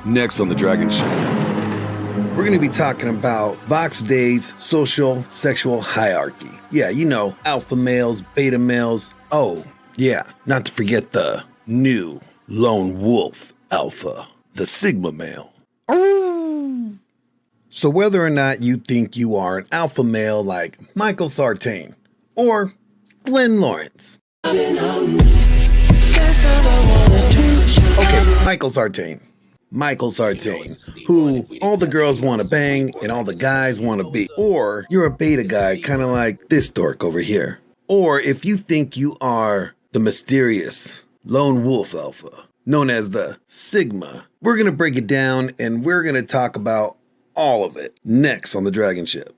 Next on the Dragon Ship. We're going to be talking about Vox Day's social sexual hierarchy. Yeah, you know, alpha males, beta males. Oh, yeah, not to forget the new lone wolf alpha, the Sigma male. So whether or not you think you are an alpha male like Michael Sartain or Glenn Lawrence. Okay, Michael Sartain. Michael Sartain, who all the girls want to bang and all the guys want to be. Or you're a beta guy, kind of like this dork over here. Or if you think you are the mysterious lone wolf alpha, known as the Sigma, we're going to break it down and we're going to talk about all of it next on the Dragon Ship.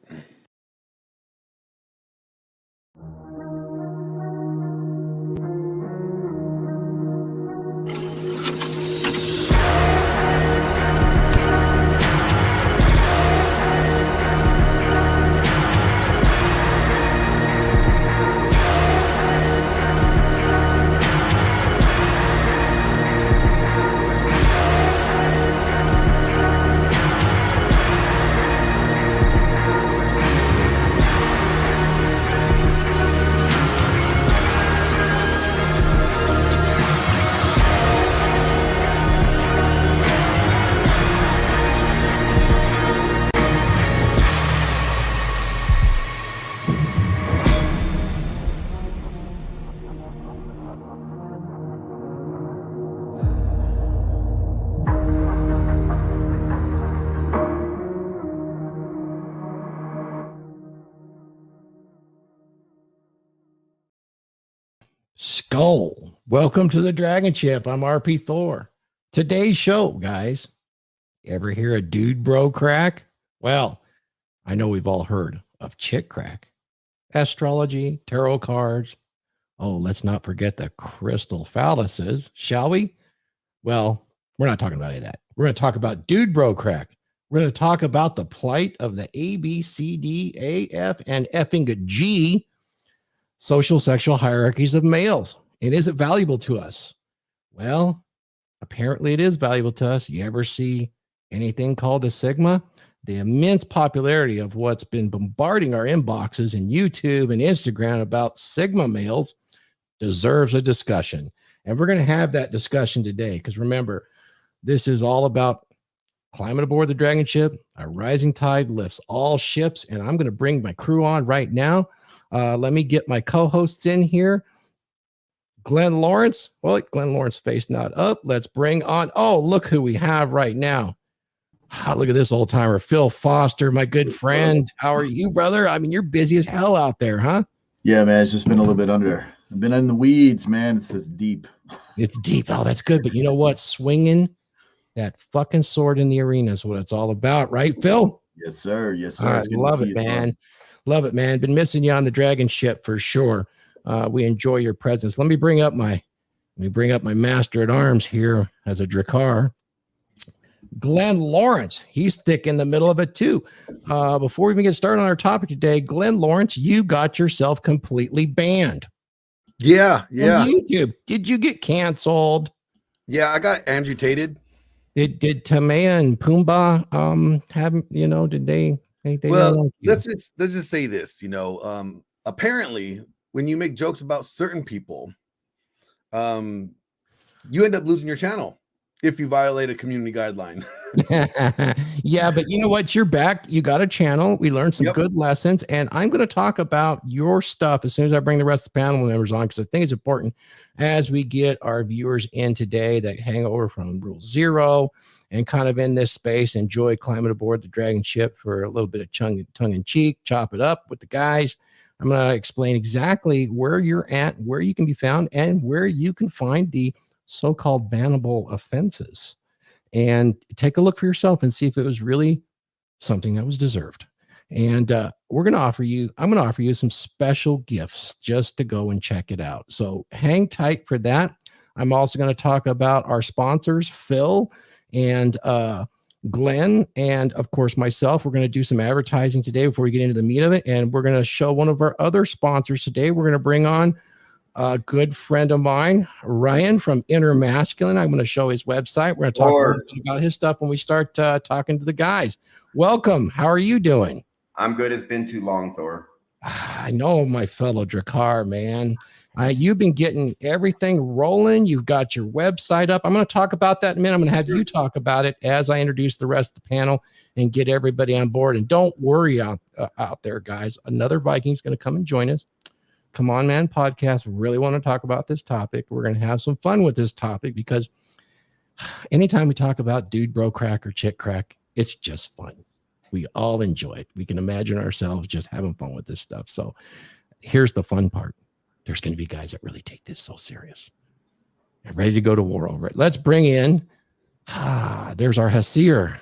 Skull. Welcome to the Dragon Ship. I'm RP Thor. Today's show, guys. Ever hear a dude bro crack? Well, I know we've all heard of chick crack. Astrology, tarot cards. Oh, let's not forget the crystal phalluses, shall we? Well, we're not talking about any of that. We're going to talk about dude bro crack. We're going to talk about the plight of the A, B, C, D, A, F, and effing G social sexual hierarchies of males. And is it valuable to us? Well, apparently it is valuable to us. You ever see anything called a Sigma? The immense popularity of what's been bombarding our inboxes and YouTube and Instagram about Sigma males deserves a discussion. And we're going to have that discussion today because remember, this is all about climbing aboard the Dragon Ship. A rising tide lifts all ships. And I'm going to bring my crew on right now. Let me get my co-hosts in here. Glenn Lawrence. Well, Glenn Lawrence face not up. Let's bring on. Oh, look who we have right now. Look at this old timer, Phil Foster, my good friend. How are you, brother? I mean, you're busy as hell out there, huh? Yeah, man. It's just been a little bit under. I've been in the weeds, man. It's just deep. It's deep. Oh, that's good. But you know what? Swinging that fucking sword in the arena is what it's all about, right, Phil? Yes, sir. Yes, sir. I love it, man. Love it, man. Been missing you on the Dragon Ship for sure. We enjoy your presence. Let me bring up my master at arms here as a Drakkar. Glenn Lawrence. He's thick in the middle of it too. Before we even get started on our topic today, Glenn Lawrence, you got yourself completely banned. Yeah. On YouTube. Did you get canceled? Yeah, I got amputated. Did Tamaya and Pumbaa have, did they well, let's just say this, apparently when you make jokes about certain people, you end up losing your channel if you violate a community guideline. Yeah, but you know what? You're back. You got a channel. We learned some good lessons, and I'm going to talk about your stuff as soon as I bring the rest of the panel members on, because I think it's important as we get our viewers in today that hang over from Rule Zero and kind of in this space, enjoy climbing aboard the Dragon Ship for a little bit of tongue in cheek, chop it up with the guys. I'm going to explain exactly where you're at, where you can be found, and where you can find the so-called bannable offenses. And take a look for yourself and see if it was really something that was deserved. And I'm going to offer you some special gifts just to go and check it out. So hang tight for that. I'm also going to talk about our sponsors, Phil and Glenn, and of course myself. We're going to do some advertising today before we get into the meat of it. And we're going to show one of our other sponsors today. We're going to bring on a good friend of mine, Ryan from Inner Masculine. I'm going to show his website. We're going to talk a little bit about his stuff when we start talking to the guys. Welcome. How are you doing? I'm good. It's been too long, Thor. I know, my fellow Drakkar, man. You've been getting everything rolling. You've got your website up. I'm going to talk about that in a minute. I'm going to have you talk about it as I introduce the rest of the panel and get everybody on board. And don't worry out there, guys. Another Viking's going to come and join us. Come on, man, podcast. We really want to talk about this topic. We're going to have some fun with this topic because anytime we talk about dude, bro, crack, or chick crack, it's just fun. We all enjoy it. We can imagine ourselves just having fun with this stuff. So here's the fun part. There's going to be guys that really take this so serious. They're ready to go to war over it. Let's bring in, there's our Hasir,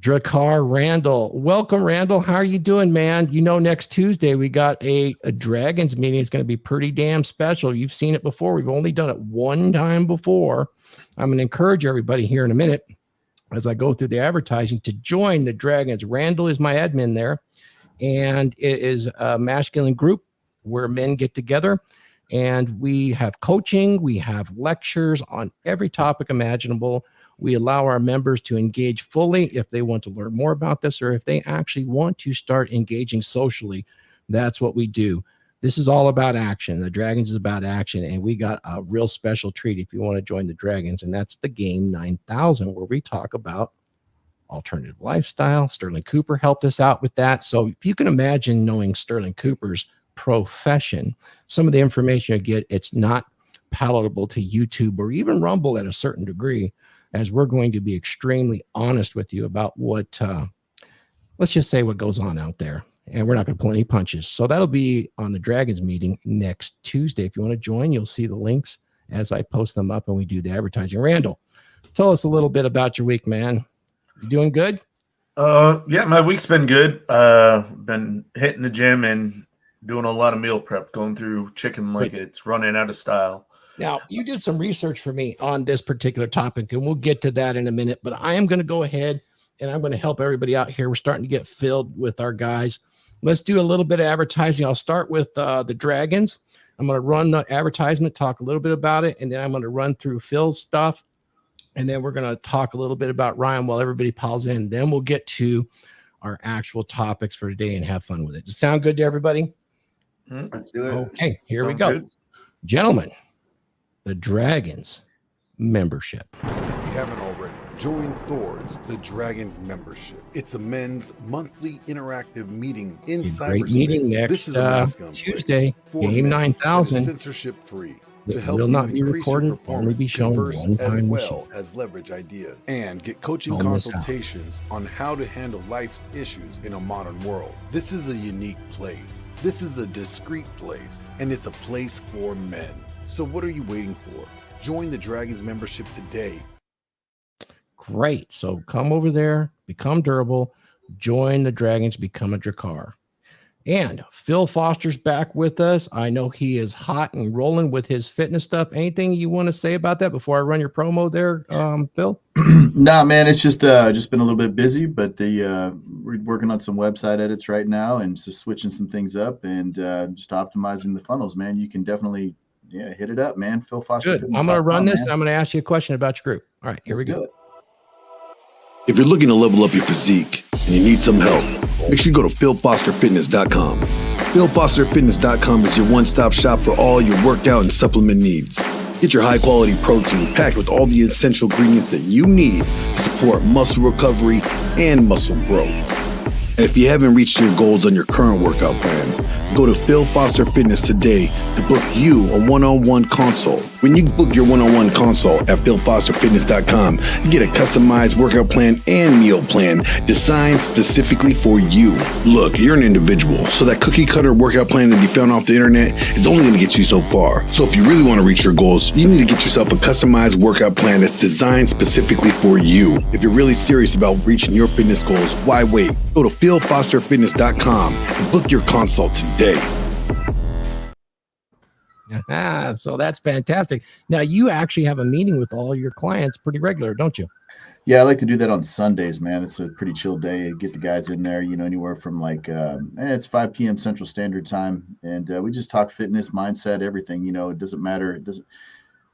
Drakkar Randall. Welcome, Randall. How are you doing, man? You know, next Tuesday, we got a Dragons meeting. It's going to be pretty damn special. You've seen it before. We've only done it one time before. I'm going to encourage everybody here in a minute as I go through the advertising to join the Dragons. Randall is my admin there, and it is a masculine group where men get together, and we have coaching, we have lectures on every topic imaginable. We allow our members to engage fully if they want to learn more about this, or if they actually want to start engaging socially. That's what we do. This is all about action. The Dragons is about action, and we got a real special treat if you want to join the Dragons, and that's the Game 9000, where we talk about alternative lifestyle. Sterling Cooper helped us out with that. So if you can imagine knowing Sterling Cooper's profession, some of the information you get, it's not palatable to YouTube or even Rumble at a certain degree, as we're going to be extremely honest with you about what, let's just say what goes on out there. And we're not going to pull any punches. So that'll be on the Dragons meeting next Tuesday. If you want to join, you'll see the links as I post them up and we do the advertising. Randall, tell us a little bit about your week, man. You doing good? Yeah, my week's been good. Been hitting the gym and doing a lot of meal prep, going through chicken like it's running out of style. Now, you did some research for me on this particular topic, and we'll get to that in a minute, but I am going to go ahead and I'm going to help everybody out here. We're starting to get filled with our guys. Let's do a little bit of advertising. I'll start with the Dragons. I'm going to run the advertisement, talk a little bit about it, and then I'm going to run through Phil's stuff, and then we're going to talk a little bit about Ryan while everybody piles in. Then we'll get to our actual topics for today and have fun with it. Does it sound good to everybody? Let's do it. Okay, here we Sounds go. good. Gentlemen, the Dragons membership. If you haven't already, join Thor's The Dragons membership. It's a men's monthly interactive meeting in cyberspace. Great meeting next This is a mass gun Tuesday, for Game men. 9000. It is censorship free. To It help will you not be increase your recorded, only be performance, shown converse one as time. well as leverage ideas, and get coaching Don't miss out. consultations on how to handle life's issues in a modern world. This is a unique place. This is a discreet place, and it's a place for men. So what are you waiting for? Join the Dragons membership today. Great. So come over there, become durable, join the Dragons, become a Drakkar. And Phil Foster's back with us. I know he is hot and rolling with his fitness stuff. Anything you want to say about that before I run your promo there, Phil? Nah, man, it's just been a little bit busy, but we're working on some website edits right now and just switching some things up and just optimizing the funnels, man. You can definitely hit it up, man. Phil Foster. Good. I'm going to run this. And I'm going to ask you a question about your group. All right, here we go. If you're looking to level up your physique and you need some help, make sure you go to philfosterfitness.com. philfosterfitness.com is your one-stop shop for all your workout and supplement needs. Get your high-quality protein packed with all the essential ingredients that you need to support muscle recovery and muscle growth. And if you haven't reached your goals on your current workout plan, go to Phil Foster Fitness today to book you a one-on-one consult. When you book your one-on-one consult at philfosterfitness.com, you get a customized workout plan and meal plan designed specifically for you. Look, you're an individual, so that cookie-cutter workout plan that you found off the internet is only going to get you so far. So if you really want to reach your goals, you need to get yourself a customized workout plan that's designed specifically for you. If you're really serious about reaching your fitness goals, why wait? Go to philfosterfitness.com and book your consult today. So that's fantastic. Now, you actually have a meeting with all your clients pretty regular, don't you? Yeah, I like to do that on Sundays, man. It's a pretty chill day. Get the guys in there, anywhere from like it's 5 p.m. Central Standard Time, and we just talk fitness, mindset, everything. It doesn't matter. It doesn't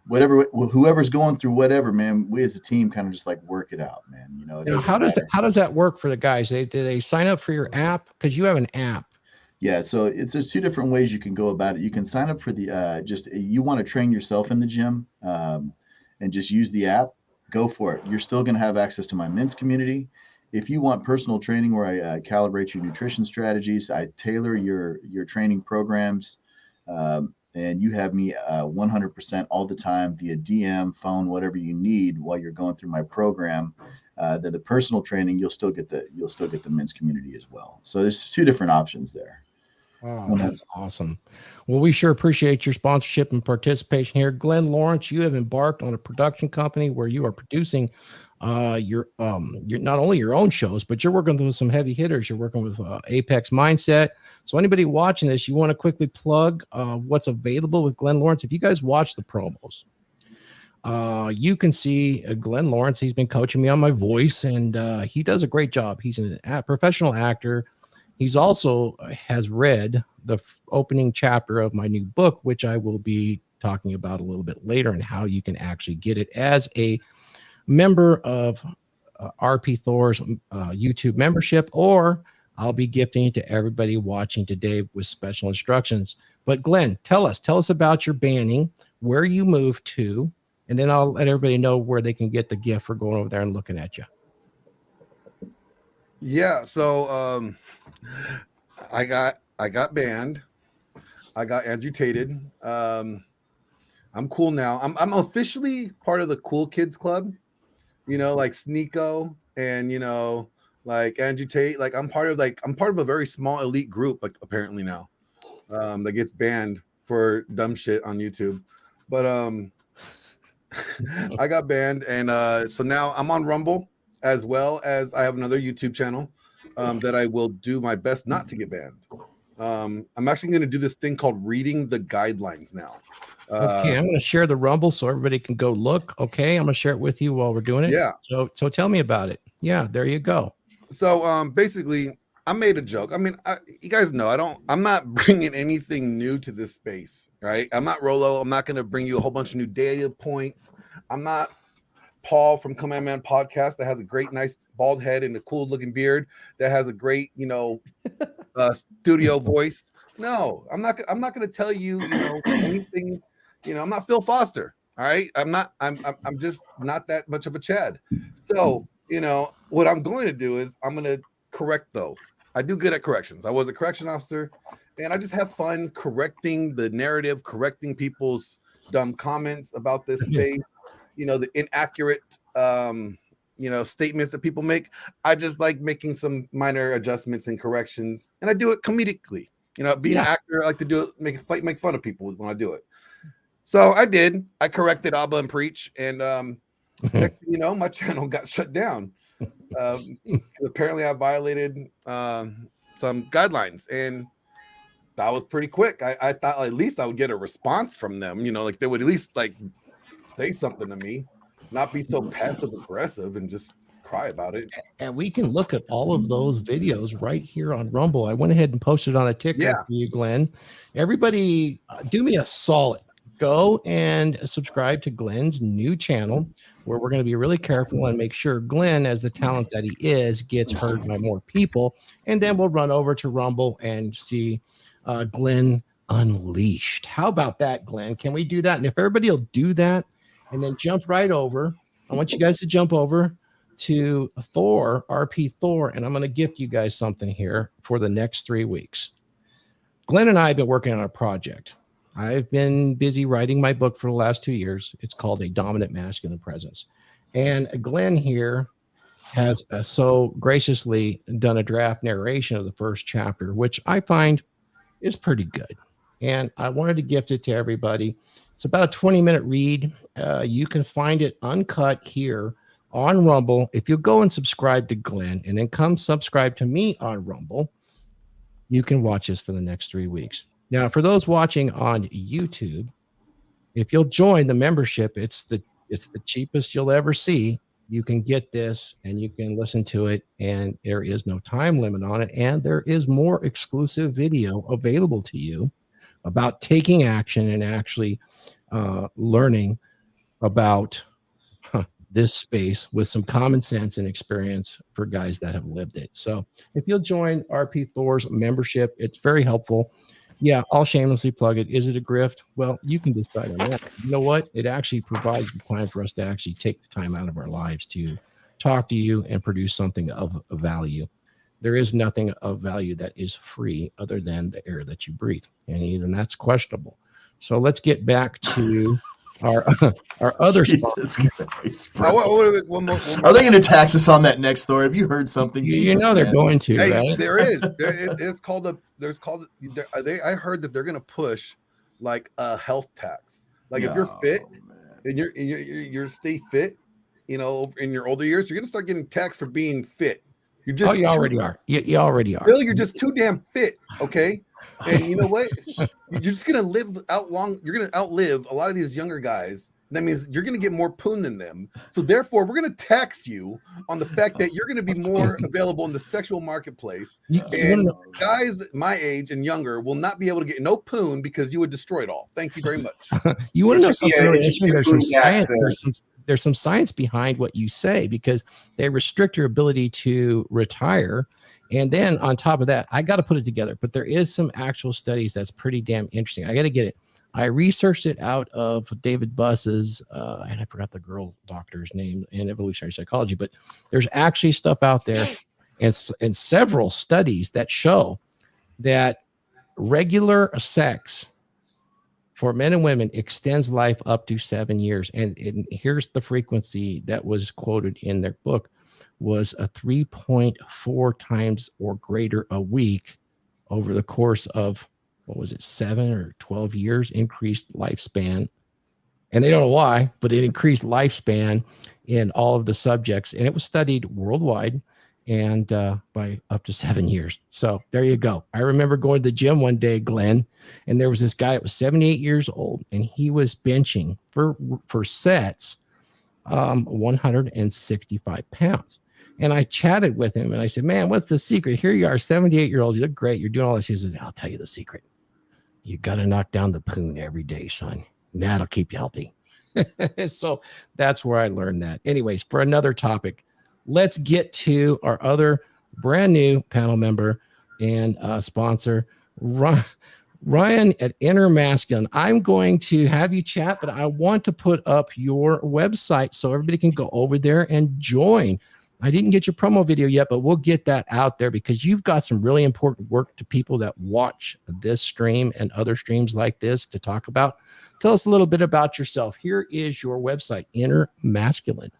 whatever whoever's going through whatever, man. We as a team kind of just like work it out, man. It Now, doesn't matter. how does that work for the guys? Do they sign up for your app? Because you have an app. Yeah, so there's two different ways you can go about it. You can sign up for the you want to train yourself in the gym, and just use the app. Go for it. You're still going to have access to my men's community. If you want personal training where I calibrate your nutrition strategies, I tailor your training programs, and you have me 100% all the time via DM, phone, whatever you need while you're going through my program. The personal training, you'll still get the men's community as well. So there's two different options there. Oh, that's awesome. Well, we sure appreciate your sponsorship and participation here. Glenn Lawrence, you have embarked on a production company where you are producing your not only your own shows, but you're working with some heavy hitters. You're working with Apex Mindset. So anybody watching this, you want to quickly plug what's available with Glenn Lawrence. If you guys watch the promos, you can see Glenn Lawrence. He's been coaching me on my voice, and he does a great job. He's a professional actor. He's also has read the opening chapter of my new book, which I will be talking about a little bit later, and how you can actually get it as a member of RP Thor's YouTube membership, or I'll be gifting it to everybody watching today with special instructions. But Glenn, tell us about your banning, where you moved to, and then I'll let everybody know where they can get the gift for going over there and looking at you. Yeah, so I got banned. I got amputated. I'm cool now. I'm officially part of the cool kids club. Like Sneeko and like Andrew Tate. Like I'm part of a very small elite group, like apparently now, that gets banned for dumb shit on YouTube. But I got banned, and so now I'm on Rumble, as well as I have another YouTube channel that I will do my best not to get banned. I'm actually going to do this thing called reading the guidelines now. Okay, I'm going to share the Rumble so everybody can go look. Okay, I'm going to share it with you while we're doing it. Yeah. So tell me about it. Yeah, there you go. So basically, I made a joke. I mean, you guys know I'm not bringing anything new to this space, right? I'm not Rolo. I'm not going to bring you a whole bunch of new data points. I'm not Paul from Command Man Podcast that has a great, nice bald head and a cool looking beard that has a great, studio voice. No, I'm not going to tell you, anything. I'm not Phil Foster. All right, I'm just not that much of a Chad. So what I'm going to do is I'm going to correct though. I do good at corrections. I was a correction officer, and I just have fun correcting the narrative, correcting people's dumb comments about this space. The inaccurate, statements that people make. I just like making some minor adjustments and corrections, and I do it comedically. Being an actor, I like to do it, make fun of people when I do it. So I did. I corrected Abba and Preach, and next thing you know, my channel got shut down. Apparently, I violated some guidelines, and that was pretty quick. I thought at least I would get a response from them. Like they would at least like say something to me, not be so passive aggressive and just cry about it. And we can look at all of those videos right here on Rumble. I went ahead and posted on a TikTok for you, Glenn. Everybody, do me a solid. Go and subscribe to Glenn's new channel, where we're going to be really careful and make sure Glenn, as the talent that he is, gets heard by more people. And then we'll run over to Rumble and see Glenn Unleashed. How about that, Glenn? Can we do that? And if everybody will do that and then jump right over, I want you guys to jump over to Thor, RP Thor, and I'm going to gift you guys something here for the next 3 weeks. Glenn and I have been working on a project. I've been busy writing my book for the last 2 years. It's called A Dominant Masculine Presence. And Glenn here has so graciously done a draft narration of the first chapter, which I find is pretty good. And I wanted to gift it to everybody. It's about a 20-minute read. You can find it uncut here on Rumble. If you go and subscribe to Glenn and then come subscribe to me on Rumble, you can watch this for the next 3 weeks. Now, for those watching on YouTube, if you'll join the membership, it's the cheapest you'll ever see. you can get this and you can listen to it, and there is no time limit on it. And there is more exclusive video available to you about taking action and actually learning about this space with some common sense and experience for guys that have lived it. So if you'll join RP Thor's membership, it's very helpful. Yeah, I'll shamelessly plug it. Is it a grift? Well, you can decide on that. You know what? It actually provides the time for us to actually take the time out of our lives to talk to you and produce something of value. There is nothing of value that is free other than the air that you breathe, and even that's questionable. So let's get back to our other Jesus Christ, bro. One more. Are they going to tax us on that next Thor? Have you heard something? You Jesus, know they're man. going to, Hey, right? there is. It's called a. There's called. I heard that they're gonna push like a health tax. Like if you're fit and you're stay fit, you know, in your older years, you're gonna start getting taxed for being fit. You're just. You already are. You already are. Bill, you're just too damn fit. Okay. And you know what? You're just gonna live out long. You're gonna outlive a lot of these younger guys. That means you're gonna get more poon than them. So therefore, we're gonna tax you on the fact that you're gonna be more available in the sexual marketplace. And guys my age and younger will not be able to get no poon because you would destroy it all. Thank you very much. You want to know something really it's interesting? There's some science. tax, There's some science behind what you say, because they restrict your ability to retire. And then on top of that, I got to put it together, but there is some actual studies that's pretty damn interesting. I got to get it. I researched it out of David Buss's, and I forgot the girl doctor's name in evolutionary psychology, but there's actually stuff out there and several studies that show that regular sex for men and women extends life up to 7 years. And here's the frequency that was quoted in their book was a 3.4 times or greater a week over the course of, 7 or 12 years, increased lifespan. And they don't know why, but it increased lifespan in all of the subjects. And it was studied worldwide and by up to 7 years. So there you go. I remember going to the gym one day, Glenn, and there was this guy that was 78 years old, and he was benching for sets 165 pounds. And I chatted with him and I said, man, what's the secret? Here you are, 78-year-old. You look great. You're doing all this. He says, I'll tell you the secret. You got to knock down the poon every day, son. That'll keep you healthy. So that's where I learned that. Anyways, for another topic, let's get to our other brand new panel member and sponsor, Ryan at Inner Masculine. I'm going to have you chat, but I want to put up your website so everybody can go over there and join. I didn't get your promo video yet, but we'll get that out there because you've got some really important work to people that watch this stream and other streams like this to talk about. Tell us a little bit about yourself. Here is your website, Inner Masculine.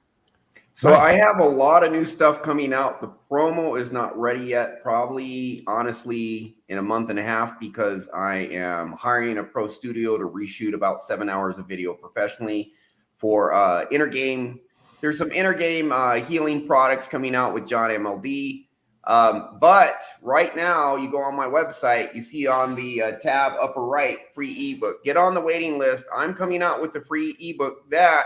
So I have a lot of new stuff coming out. The promo is not ready yet, probably, honestly, in a month and a half, because I am hiring a pro studio to reshoot about 7 hours of video professionally for Inner Game. There's some Inner Game healing products coming out with John MLD. But right now, you go on my website, you see on the tab upper right, free ebook. Get on the waiting list. I'm coming out with the free ebook that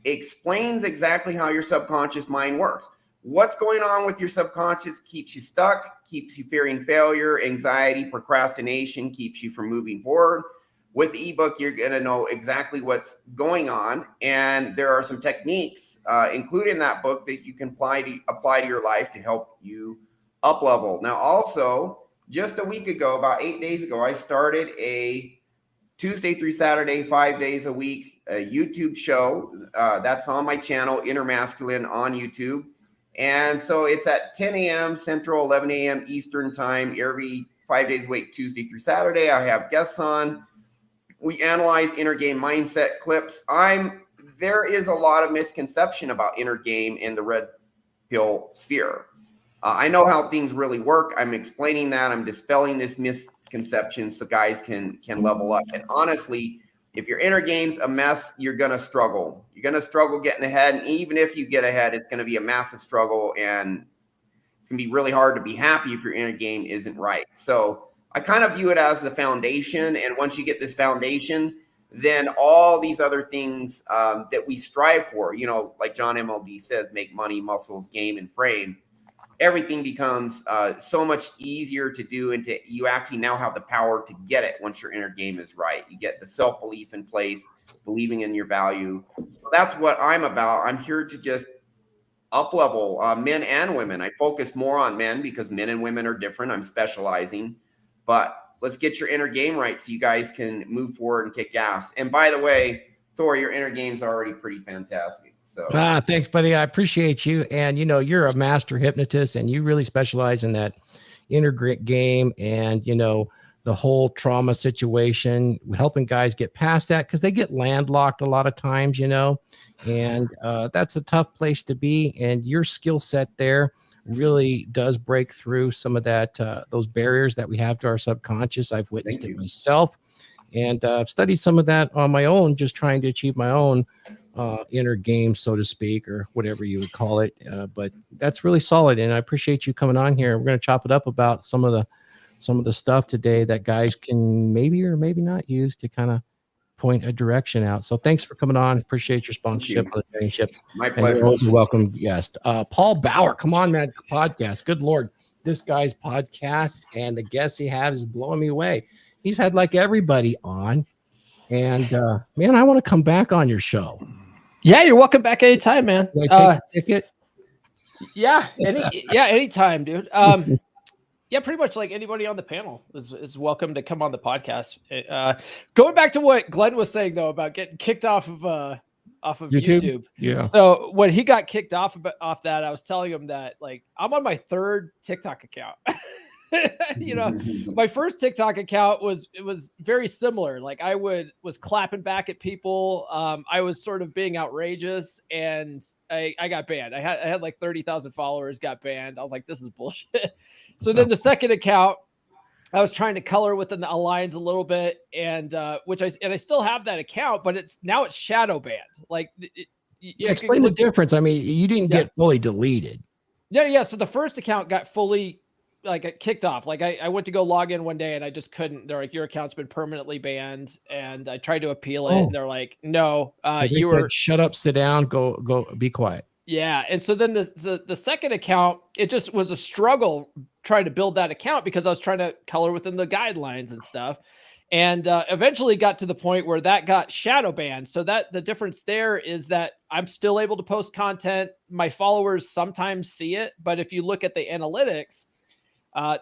explains exactly how your subconscious mind works. What's going on with your subconscious keeps you stuck, keeps you fearing failure, anxiety, procrastination, keeps you from moving forward. With the ebook, you're going to know exactly what's going on. And there are some techniques included in that book that you can apply to your life to help you up level. Now, also, just a week ago, about 8 days ago, I started a Tuesday through Saturday, 5 days a week, a YouTube show that's on my channel, Inner Masculine on YouTube. And so it's at 10 a.m. Central, 11 a.m. Eastern time, every 5 days a week, Tuesday through Saturday. I have guests on. We analyze inner game mindset clips. There is a lot of misconception about inner game in the red pill sphere. I know how things really work. I'm explaining that. I'm dispelling this misconception so guys can level up. And honestly, if your inner game's a mess, you're going to struggle. You're going to struggle getting ahead. And even if you get ahead, it's going to be a massive struggle. And it's going to be really hard to be happy if your inner game isn't right. So I kind of view it as the foundation. And once you get this foundation, then all these other things that we strive for, like John MLD says, make money, muscles, game, and frame. Everything becomes so much easier to do, and you actually now have the power to get it once your inner game is right. You get the self-belief in place, believing in your value. So that's what I'm about. I'm here to just up-level men and women. I focus more on men because men and women are different. I'm specializing, but let's get your inner game right so you guys can move forward and kick ass. And by the way, Thor, your inner game's already pretty fantastic. So thanks, buddy. I appreciate you. And you're a master hypnotist, and you really specialize in that inner game, and the whole trauma situation, helping guys get past that, because they get landlocked a lot of times, and that's a tough place to be. And your skill set there really does break through some of that, those barriers that we have to our subconscious. I've witnessed it myself, and I've studied some of that on my own, just trying to achieve my own inner game, so to speak, or whatever you would call it. But that's really solid, and I appreciate you coming on here. We're going to chop it up about some of the stuff today that guys can maybe or maybe not use to kind of point a direction out. So thanks for coming on. Appreciate your sponsorship on the championship. My pleasure. You're always a welcome guest. Paul Bauer, come on, man, podcast. Good Lord. This guy's podcast and the guests he has is blowing me away. He's had like everybody on. And man, I want to come back on your show. Yeah, you're welcome back anytime, man. Can I take a ticket? Yeah, anytime, dude. Yeah, pretty much like anybody on the panel is welcome to come on the podcast. Going back to what Glenn was saying though about getting kicked off of YouTube. Yeah. So when he got kicked off that, I was telling him that like I'm on my third TikTok account. My first TikTok account was very similar. Like I was clapping back at people. I was sort of being outrageous, and I got banned. I had like 30,000 followers, got banned. I was like, this is bullshit. So then the second account, I was trying to color within the lines a little bit, and I still have that account, but it's shadow banned. Like, explain the difference. I mean, you didn't get fully deleted. Yeah. So the first account got fully kicked off. Like I went to go log in one day and I just couldn't. They're like, your account's been permanently banned, and I tried to appeal it, and they're like, no, so you said, shut up, sit down, go, be quiet. Yeah. And so then the second account, it just was a struggle trying to build that account because I was trying to color within the guidelines and stuff. And eventually got to the point where that got shadow banned. So that the difference there is that I'm still able to post content. My followers sometimes see it, but if you look at the analytics,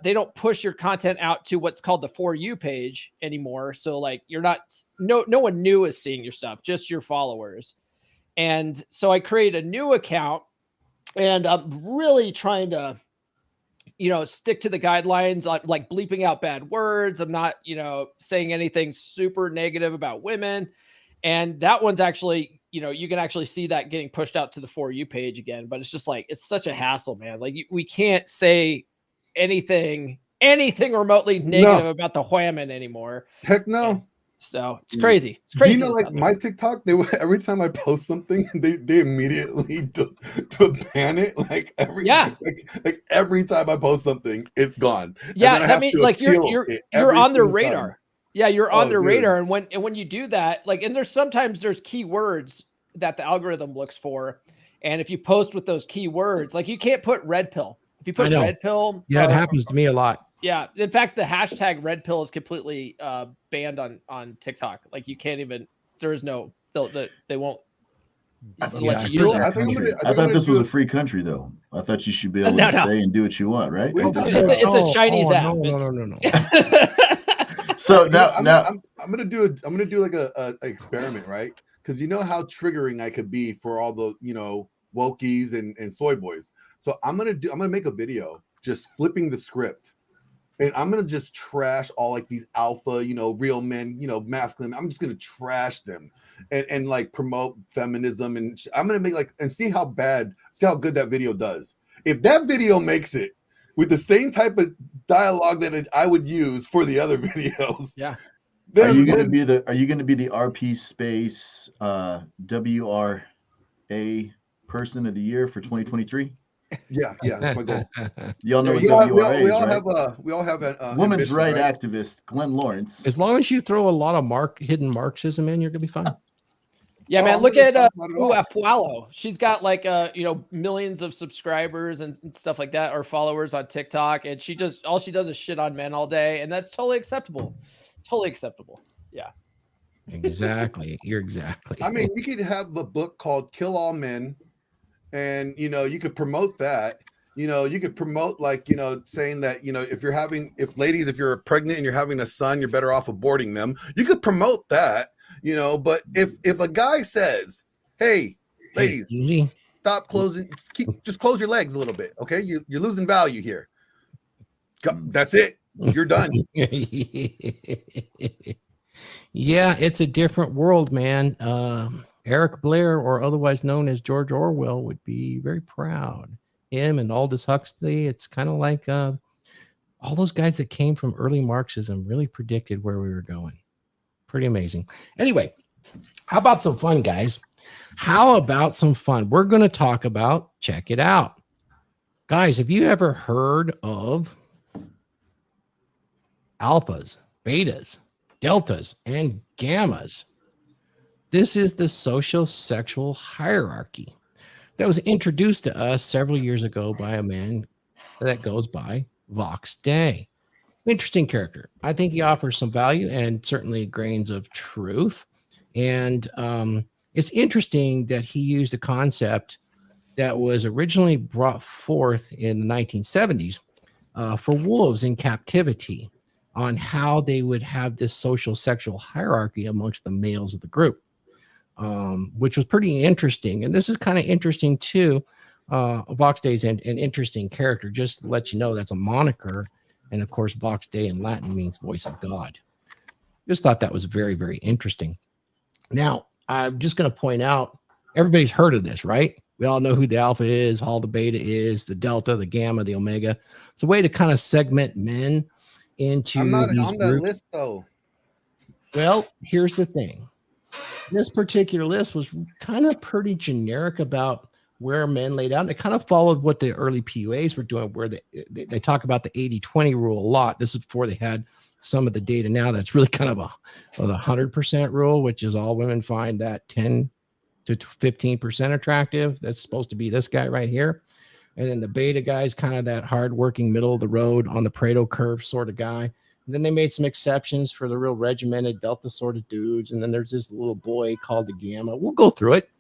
they don't push your content out to what's called the For You page anymore. So like no one new is seeing your stuff, just your followers. And so I create a new account, and I'm really trying to, stick to the guidelines, like bleeping out bad words. I'm not, saying anything super negative about women. And that one's actually, you can actually see that getting pushed out to the For You page again, but it's just like, it's such a hassle, man. Like we can't say anything remotely negative about the women anymore. Heck no. And so it's crazy. It's crazy. Like my TikTok, every time I post something, they immediately ban it. Like every time I post something, it's gone. Yeah, I mean, like you're on their radar. Time. Yeah, you're on their radar, and when you do that, like, and there's keywords that the algorithm looks for, and if you post with those keywords, like you can't put red pill. If you put red pill, it happens to me a lot. Yeah, in fact, the hashtag red pill is completely banned on TikTok. Like you can't even. There is no. They won't. Let you use it. I thought this was a free country, though. I thought you should be able to say and do what you want, right? It's a Chinese app. No. So now I'm gonna do like a experiment, right? Because you know how triggering I could be for all the wokies and soy boys. So I'm gonna make a video just flipping the script. And I'm going to just trash all like these alpha, real men, masculine. I'm just going to trash them and like promote feminism. And I'm going to make and see how good that video does. If that video makes it with the same type of dialogue that I would use for the other videos. Yeah. Are you going to be the RP Space WRA Person of the Year for 2023? Yeah, that's my goal. Y'all know what We all, we WRA all, we is, all right? have a Women's ambition, right right? activist Glenn Lawrence. As long as you throw a lot of hidden Marxism in, you're gonna be fine. Yeah, Oh, man. I'm Look not at talking about it all. Fualo. She's got like millions of subscribers and stuff like that, or followers on TikTok, and all she does is shit on men all day, and that's totally acceptable. Totally acceptable. Yeah. Exactly. You're exactly. I mean, you could have a book called Kill All Men, and you could promote that. You could promote saying that if you're pregnant and you're having a son, you're better off aborting them. You could promote that. But if a guy says, hey, ladies, easy. stop closing, just close your legs a little bit, okay? You're losing value here. That's it. You're done. Yeah, it's a different world, man. Eric Blair, or otherwise known as George Orwell, would be very proud. Him and Aldous Huxley. It's kind of like all those guys that came from early Marxism really predicted where we were going. Pretty amazing. Anyway, how about some fun, guys? How about some fun? We're going to talk about, check it out. Guys, have you ever heard of alphas, betas, deltas, and gammas? This is the social sexual hierarchy that was introduced to us several years ago by a man that goes by Vox Day. Interesting character. I think he offers some value and certainly grains of truth. And it's interesting that he used a concept that was originally brought forth in the 1970s for wolves in captivity, on how they would have this social sexual hierarchy amongst the males of the group, which was pretty interesting. And this is kind of interesting too. Vox Day is an interesting character. Just to let you know, that's a moniker. And of course, Vox Day in Latin means voice of God. Just thought that was very, very interesting. Now, I'm just going to point out, everybody's heard of this, right? We all know who the alpha is, all the beta is, the delta, the gamma, the omega. It's a way to kind of segment men into I'm not these on that groups. list, though. Well, here's the thing. This particular list was kind of pretty generic about where men laid out. And it kind of followed what the early PUAs were doing, where they talk about the 80-20 rule a lot. This is before they had some of the data now that's really kind of the 100% rule, which is all women find that 10 to 15% attractive. That's supposed to be this guy right here. And then the beta guy is kind of that hardworking, middle of the road on the Pareto curve sort of guy. And then they made some exceptions for the real regimented delta sort of dudes. And then there's this little boy called the gamma. We'll go through it.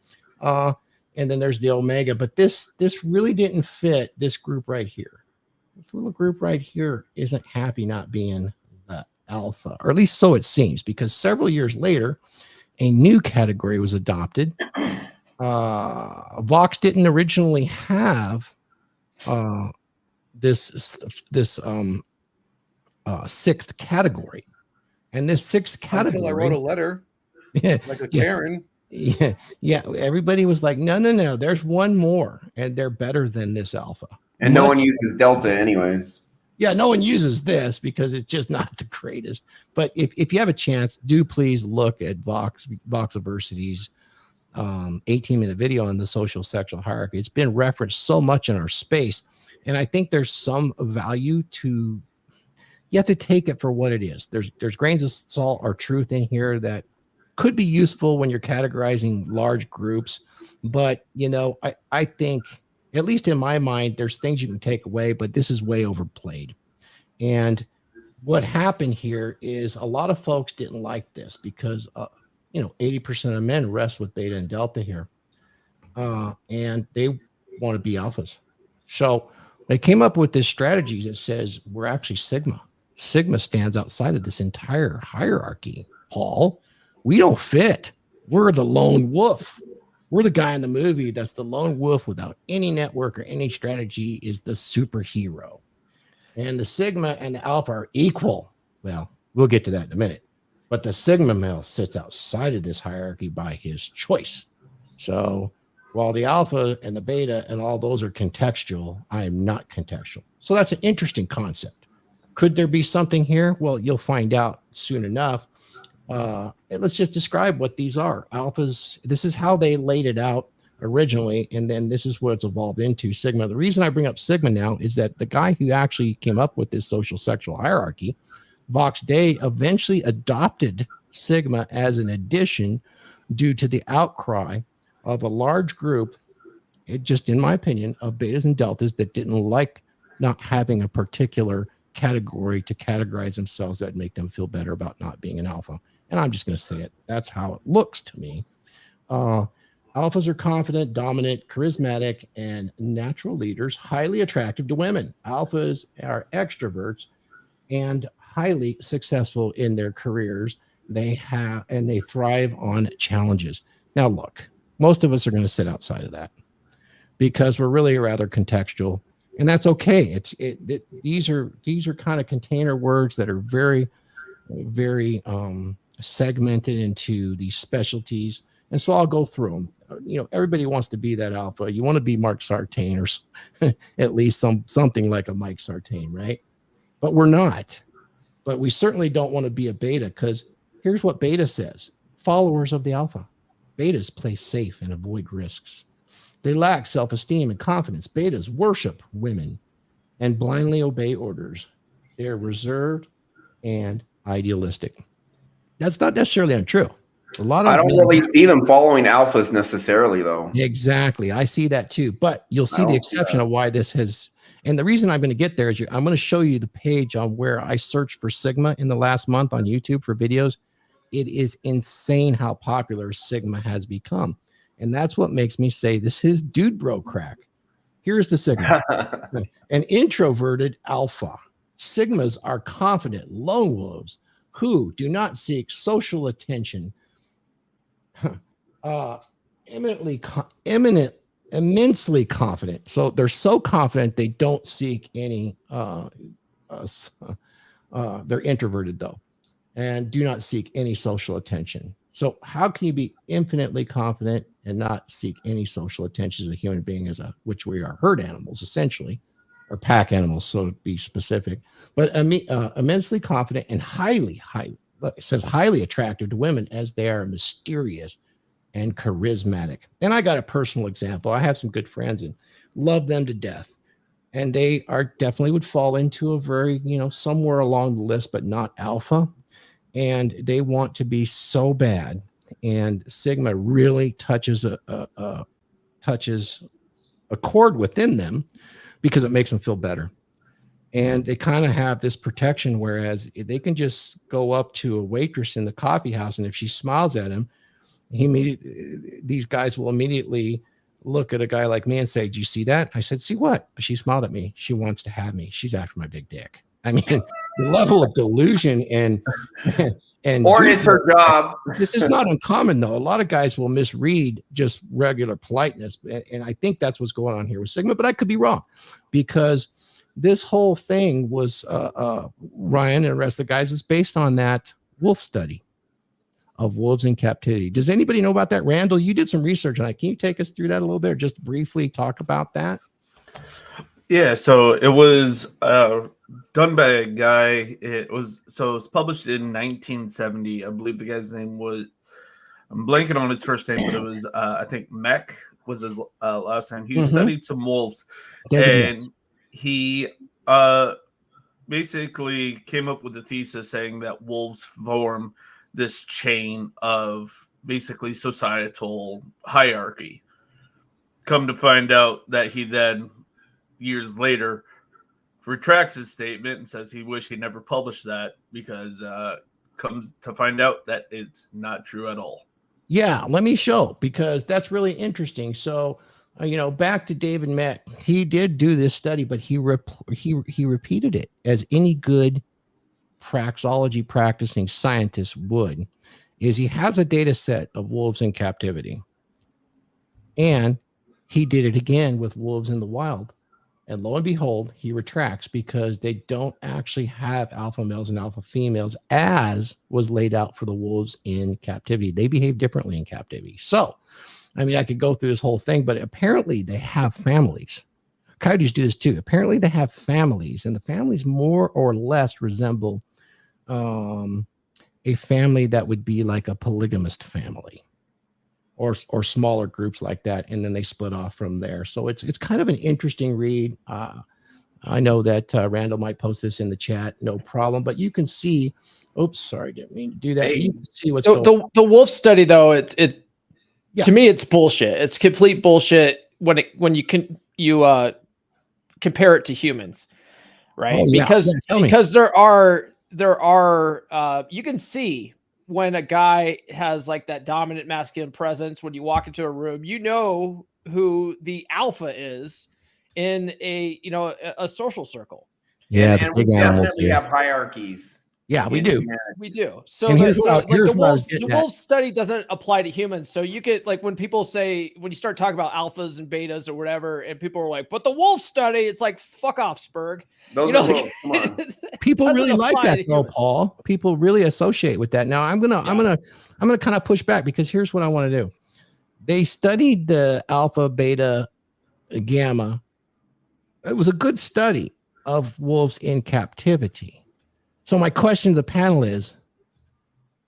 And then there's the omega. But this really didn't fit this group right here. This little group right here isn't happy not being the alpha, or at least so it seems, because several years later, a new category was adopted. Vox didn't originally have this sixth category, and this sixth category. Until I wrote a letter, like a Karen. Yeah. Everybody was like, no. There's one more, and they're better than this alpha. And no one uses delta, anyways. Yeah, no one uses this because it's just not the greatest. But if you have a chance, do please look at Voxiversity's 18-minute video on the social sexual hierarchy. It's been referenced so much in our space. And I think there's some value to, you have to take it for what it is. There's grains of salt or truth in here that could be useful when you're categorizing large groups. But, I think, at least in my mind, there's things you can take away, but this is way overplayed. And what happened here is a lot of folks didn't like this because, 80% of men rest with beta and delta here. And they want to be alphas. So they came up with this strategy that says we're actually Sigma. Sigma stands outside of this entire hierarchy. Paul, we don't fit. We're the lone wolf. We're the guy in the movie that's the lone wolf without any network or any strategy, is the superhero. And the Sigma and the Alpha are equal. Well, we'll get to that in a minute. But the Sigma male sits outside of this hierarchy by his choice. So while the Alpha and the Beta and all those are contextual, I am not contextual. So that's an interesting concept. Could there be something here? Well, you'll find out soon enough. Let's just describe what these are. Alphas, this is how they laid it out originally, and then this is what it's evolved into, Sigma. The reason I bring up Sigma now is that the guy who actually came up with this social sexual hierarchy, Vox Day, eventually adopted Sigma as an addition due to the outcry of a large group, it just in my opinion, of betas and deltas that didn't like not having a particular category to categorize themselves that make them feel better about not being an alpha. And I'm just going to say it. That's how it looks to me. Alphas are confident, dominant, charismatic, and natural leaders, highly attractive to women. Alphas are extroverts and highly successful in their careers. They thrive on challenges. Now, look, most of us are going to sit outside of that because we're really rather contextual, and that's okay. These are kind of container words that are very, very segmented into these specialties. And so I'll go through them. Everybody wants to be that alpha. You want to be Mark Sartain or at least something like a Mike Sartain, right? But we're not. But we certainly don't want to be a beta, because here's what beta says. Followers of the alpha. Betas play safe and avoid risks. They lack self-esteem and confidence. Betas worship women and blindly obey orders. They're reserved and idealistic. That's not necessarily untrue. I don't really see them following alphas necessarily, though. Exactly. I see that too. But you'll see the exception of why this has. And the reason I'm going to get there is I'm going to show you the page on where I searched for Sigma in the last month on YouTube for videos. It is insane how popular Sigma has become. And that's what makes me say this is dude bro crack. Here's the Sigma. An introverted alpha. Sigmas are confident lone wolves who do not seek social attention. Immensely confident. So they're so confident they don't seek any they're introverted though, and do not seek any social attention. So how can you be infinitely confident and not seek any social attention as a human being, which we are herd animals essentially, or pack animals, so to be specific, but immensely confident and highly it says highly attractive to women, as they are mysterious and charismatic. And I got a personal example. I have some good friends and love them to death. And they are definitely would fall into a very, somewhere along the list, but not alpha. And they want to be so bad. And Sigma really touches a chord within them because it makes them feel better. And they kind of have this protection, whereas they can just go up to a waitress in the coffee house, and if she smiles at him, these guys will immediately look at a guy like me and say, "Do you see that?" I said, "See what?" She smiled at me. She wants to have me. She's after my big dick. I mean, the level of delusion and or it's her job. This is not uncommon, though. A lot of guys will misread just regular politeness, and I think that's what's going on here with Sigma. But I could be wrong, because this whole thing was Ryan and the rest of the guys is based on that wolf study of wolves in captivity. Does anybody know about that? Randall, you did some research on it. Can you take us through that a little bit, or just briefly talk about that? Yeah, so it was done by a guy. It was published in 1970. I believe the guy's name was, I'm blanking on his first name, but it was I think Mech was his last name. He studied some wolves, and he basically came up with a thesis saying that wolves form this chain of basically societal hierarchy. Come to find out that he then, years later, retracts his statement and says he wished he never published that, because comes to find out that it's not true at all. Yeah, let me show, because that's really interesting. So, back to David Mack, he did do this study, but he repeated it as any good praxology practicing scientist would. Is he has a data set of wolves in captivity, and he did it again with wolves in the wild. And lo and behold, he retracts, because they don't actually have alpha males and alpha females as was laid out for the wolves in captivity. They behave differently in captivity. So, I could go through this whole thing, but apparently they have families. Coyotes do this too. Apparently they have families, and the families more or less resemble a family that would be like a polygamist family, or smaller groups like that, and then they split off from there. So it's kind of an interesting read. I know that Randall might post this in the chat, no problem. But you can see. Oops, sorry, didn't mean to do that. Hey. But you can see what's going on. The wolf study, though, it's Yeah. to me, it's bullshit. It's complete bullshit when you compare it to humans, right? Oh, yeah. Because there are you can see when a guy has like that dominant masculine presence. When you walk into a room, you know who the alpha is in a social circle. Yeah, and we definitely have hierarchies. Yeah, we do. We do. So, the wolf study doesn't apply to humans. So you get like when people say, when you start talking about alphas and betas or whatever, and people are like, but the wolf study, it's like, fuck off, Spurg. Those are wolves. Come on. People really like that though, Paul. People really associate with that. Now I'm gonna kind of push back, because here's what I want to do. They studied the alpha, beta, gamma. It was a good study of wolves in captivity. So my question to the panel is,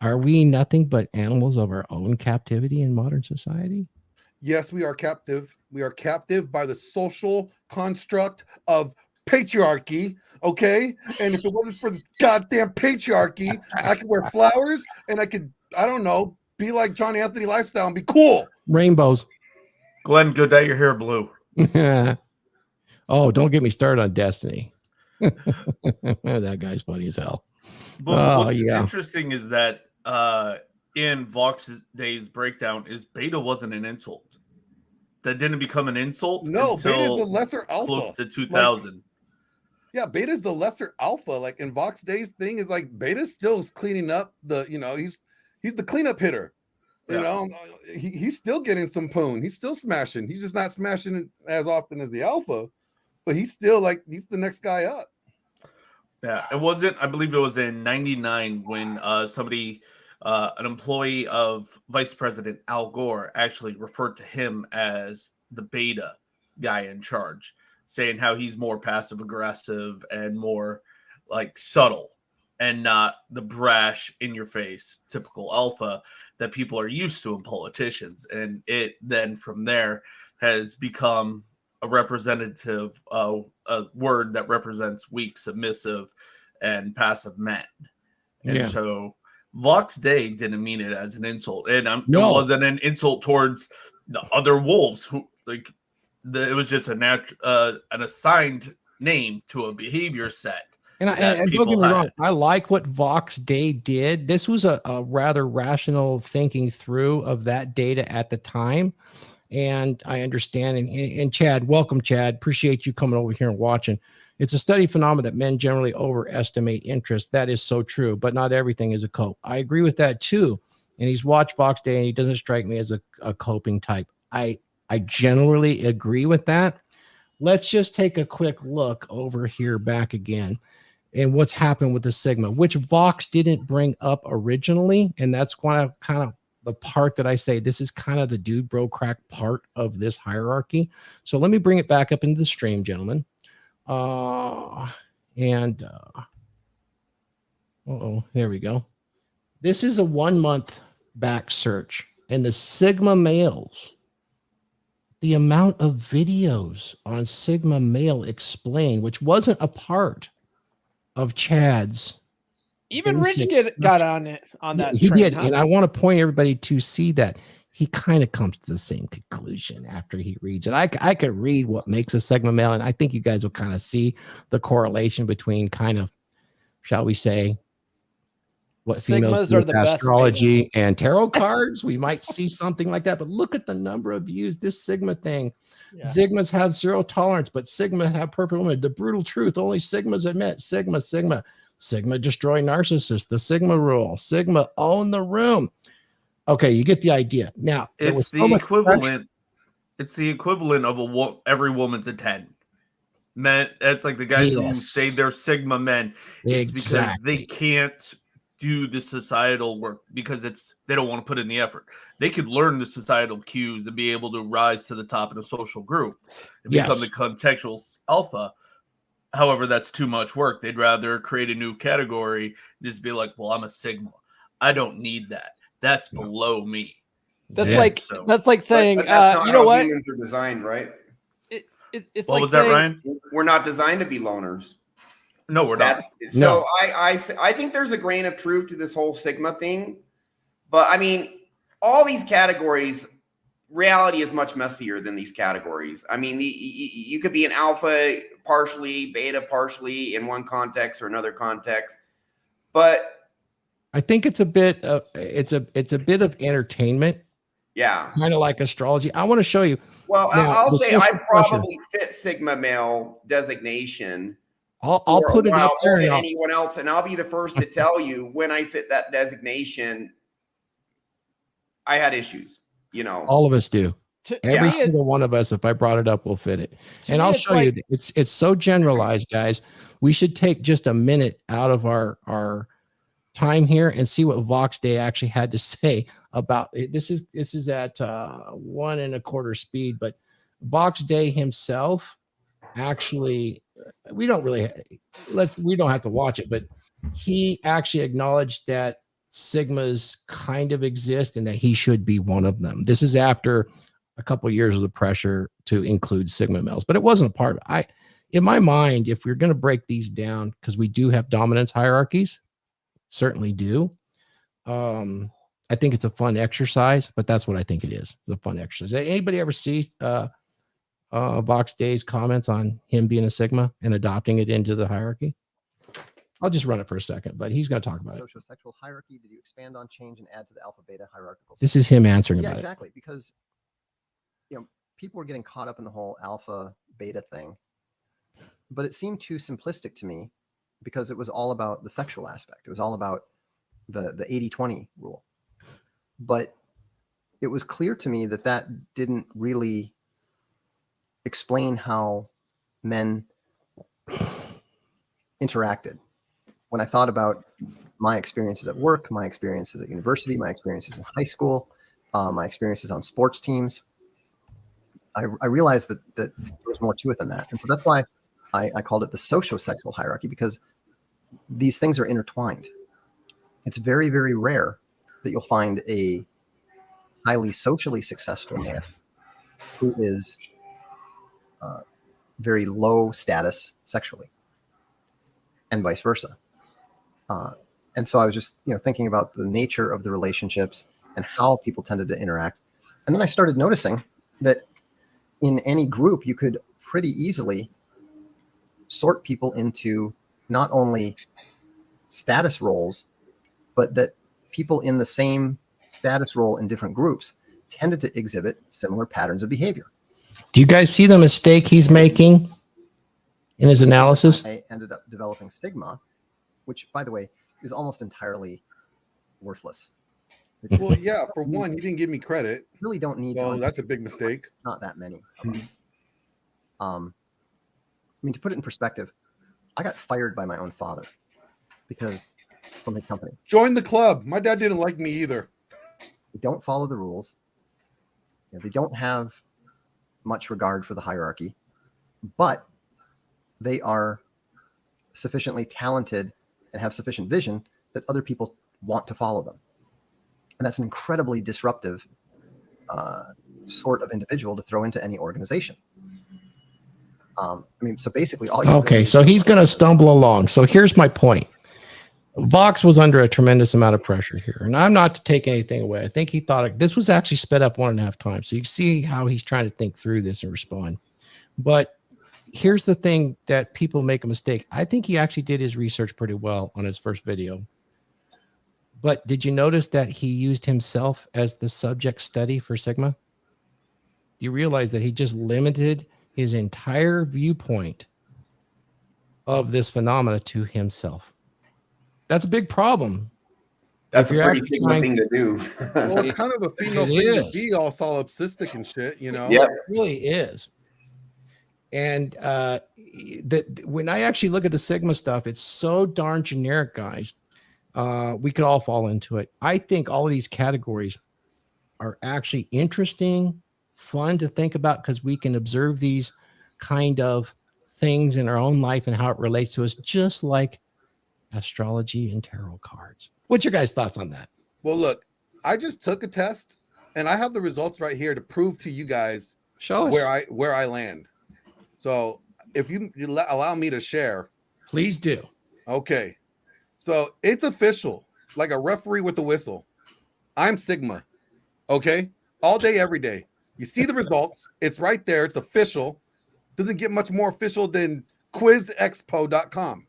are we nothing but animals of our own captivity in modern society? Yes, we are captive. We are captive by the social construct of patriarchy. Okay. And if it wasn't for the goddamn patriarchy, I could wear flowers and I could, I don't know, be like John Anthony lifestyle and be cool. Rainbows. Glenn, go dye your hair blue. Oh, don't get me started on Destiny. That guy's funny as hell. But what's interesting is that in Vox Day's breakdown is beta wasn't an insult. That didn't become an insult. No, until beta is the lesser alpha. Close to 2000. Yeah, beta is the lesser alpha. Like in Vox Day's thing is like beta still cleaning up the, he's the cleanup hitter. He's still getting some poon. He's still smashing. He's just not smashing it as often as the alpha, but he's still like, he's the next guy up. Yeah, it wasn't, I believe it was in 99 when somebody, an employee of Vice President Al Gore actually referred to him as the beta guy in charge, saying how he's more passive aggressive and more like subtle and not the brash in your face typical alpha that people are used to in politicians. And it then from there has become a representative, a word that represents weak, submissive, and passive men. And so Vox Day didn't mean it as an insult. And it wasn't an insult towards the other wolves who it was just an assigned name to a behavior set. And don't get me wrong, I like what Vox Day did. This was a rather rational thinking through of that data at the time. And I understand. And Chad, welcome, Chad. Appreciate you coming over here and watching. It's a study phenomenon that men generally overestimate interest. That is so true, but not everything is a cope. I agree with that too. And he's watched Vox Day and he doesn't strike me as a coping type. I generally agree with that. Let's just take a quick look over here back again and what's happened with the Sigma, which Vox didn't bring up originally. And that's kind of the part that I say this is kind of the dude bro crack part of this hierarchy. So let me bring it back up into the stream, gentlemen. There we go. This is a 1 month back search, and the Sigma males, the amount of videos on Sigma male explain, which wasn't a part of Chad's. Even Rich got on it on that. He did, and I want to point everybody to see that he kind of comes to the same conclusion after he reads it. I could read what makes a Sigma male, and I think you guys will kind of see the correlation between kind of, shall we say, what Sigmas are the best astrology and tarot cards. We might see something like that, but look at the number of views. This Sigma thing. Yeah. Sigmas have zero tolerance, but Sigma have perfect women. The brutal truth, only Sigmas admit. Sigma destroy narcissists. The Sigma rule. Sigma own the room. Okay, you get the idea. Now it's the equivalent. It's the equivalent of every woman's a 10. Men, it's like the guys who say they're Sigma men. It's because they can't do the societal work because they don't want to put in the effort. They could learn the societal cues and be able to rise to the top in a social group and become the contextual alpha. However, that's too much work. They'd rather create a new category, just be like, well, I'm a Sigma. I don't need that. That's below me. That's Yes. like So- that's like saying, But that's not you know how what? humans are designed, right? It's What like was that, saying, Ryan? We're not designed to be loners. No, we're not. That's No. so I think there's a grain of truth to this whole Sigma thing, but I mean, all these categories, reality is much messier than these categories. I mean, you could be an alpha partially, beta partially in one context or another context, but I think it's a bit of it's a bit of entertainment, yeah. kind of like astrology. I want to show you. Well, Now, I'll the say social I pressure. probably fit Sigma male designation. I'll for put a it while up there. more And than I'll, anyone else, and I'll be the first to tell you when I fit that designation, I had issues. You know, all of us do. to Every me, single one of us, if I brought it up, will fit it. to And me, I'll it's show like, you. It's so generalized, guys. We should take just a minute out of our time here and see what Vox Day actually had to say about it. This is at 1 1/4 speed, but Vox Day himself actually, we don't have to watch it, but he actually acknowledged that Sigmas kind of exist and that he should be one of them. This is after a couple of years of the pressure to include Sigma males, but it wasn't a part of it. In my mind, if we're going to break these down, because we do have dominance hierarchies, certainly do. I think it's a fun exercise, but that's what I think it is. It's a fun exercise. Anybody ever see Vox Day's comments on him being a Sigma and adopting it into the hierarchy? I'll just run it for a second, but he's going to talk about it. Sociosexual hierarchy. Did you expand on, change, and add to the alpha beta hierarchical? This is him answering Yeah, about exactly. Because people were getting caught up in the whole alpha beta thing, but it seemed too simplistic to me because it was all about the sexual aspect. It was all about the 80-20 rule. But it was clear to me that that didn't really explain how men interacted. When I thought about my experiences at work, my experiences at university, my experiences in high school, my experiences on sports teams, I realized that there was more to it than that. And so that's why I called it the sociosexual hierarchy, because these things are intertwined. It's very, very rare that you'll find a highly socially successful man who is very low status sexually, and vice versa. And so I was just thinking about the nature of the relationships and how people tended to interact. And then I started noticing that in any group, you could pretty easily sort people into not only status roles, but that people in the same status role in different groups tended to exhibit similar patterns of behavior. Do you guys see the mistake he's making in his analysis? I ended up developing Sigma, which, by the way, is almost entirely worthless. Well, yeah, for one, you didn't give me credit. Really don't need So to. that's a big mistake. Not that many of us. I mean, to put it in perspective, I got fired by my own father because from his company. Join the club. My dad didn't like me either. They don't follow the rules. They don't have much regard for the hierarchy, but they are sufficiently talented and have sufficient vision that other people want to follow them. And that's an incredibly disruptive sort of individual to throw into any organization. I mean, so basically all you Okay, so he's going to stumble along. So here's my point. Vox was under a tremendous amount of pressure here, and I'm not to take anything away. I think he thought this was actually sped up 1.5 times. So you see how he's trying to think through this and respond. But here's the thing that people make a mistake. I think he actually did his research pretty well on his first video. But did you notice that he used himself as the subject study for Sigma? Do you realize that he just limited his entire viewpoint of this phenomena to himself? That's a big problem. That's If a you're pretty actually Sigma trying- thing to do. Well, it's kind of a female It thing to is. be all solipsistic and shit, you know? Yep. It really is. And when I actually look at the Sigma stuff, it's so darn generic, guys. We could all fall into it. I think all of these categories are actually interesting, fun to think about, because we can observe these kind of things in our own life and how it relates to us, just like astrology and tarot cards. What's your guys' thoughts on that? Well, look, I just took a test and I have the results right here to prove to you guys Show us. where I land. So if you allow me to share, Please do. okay. So it's official, like a referee with the whistle. I'm Sigma. Okay, all day, every day. You see the results. It's right there. It's official. Doesn't get much more official than quizexpo.com.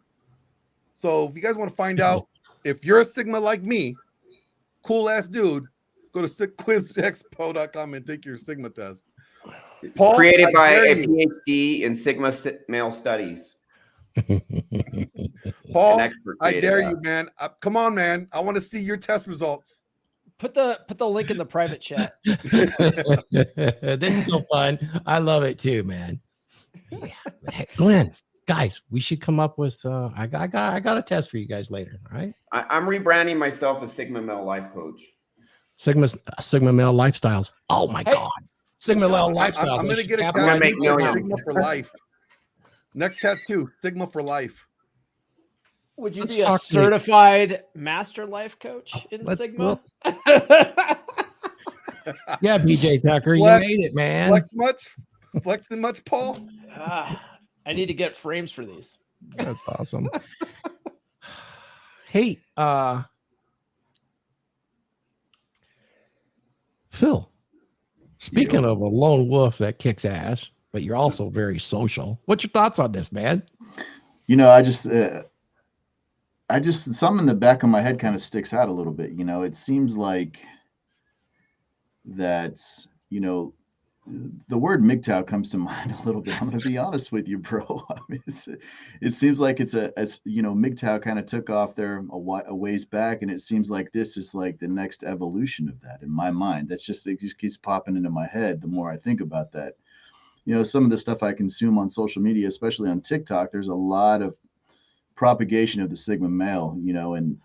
So if you guys want to find out if you're a Sigma like me, cool ass dude, go to quizexpo.com and take your Sigma test. It's Paul, created I by dare a you. PhD in Sigma male studies. Paul, An expert I created dare that. you, man. Come on, man. I want to see your test results. Put the link in the private chat. This is so fun. I love it too, man. Yeah. Hey, Glenn, guys, we should come up with I got a test for you guys later. All right. I'm rebranding myself as Sigma Male Life Coach. Sigma Male Lifestyles. Oh my God. Sigma Male Lifestyles. I'm gonna get a I'm gonna make tattoo. millions. Sigma for life. Next tattoo, Sigma for life. Would you Let's be a talk to me. certified master life coach in Let's- Sigma? Yeah, BJ Tucker, Flex- you made it, man. Flexing much, Paul? I need to get frames for these. That's awesome. Hey, Phil, speaking of a lone wolf that kicks ass, but you're also very social. What's your thoughts on this, man? You know, I just something in the back of my head kind of sticks out a little bit. You know, it seems like that, you know, the word MGTOW comes to mind a little bit. I'm going to be honest with you, bro. I mean, it seems like it's you know, MGTOW kind of took off there a ways back, and it seems like this is like the next evolution of that in my mind. It just keeps popping into my head the more I think about that. You know, some of the stuff I consume on social media, especially on TikTok, there's a lot of propagation of the Sigma male, you know, and,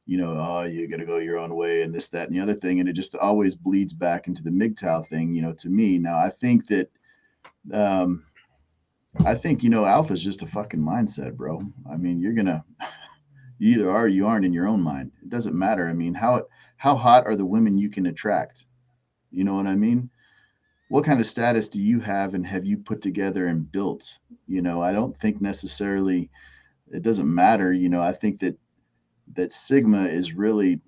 you know, oh, you got to go your own way and this, that, and the other thing. And it just always bleeds back into the MGTOW thing, you know, to me. Now, I think that, you know, alpha is just a fucking mindset, bro. I mean, you either are or you aren't in your own mind. It doesn't matter. I mean, how hot are the women you can attract? You know what I mean? What kind of status do you have and have you put together and built? You know, I don't think necessarily it doesn't matter. You know, I think that Sigma is really,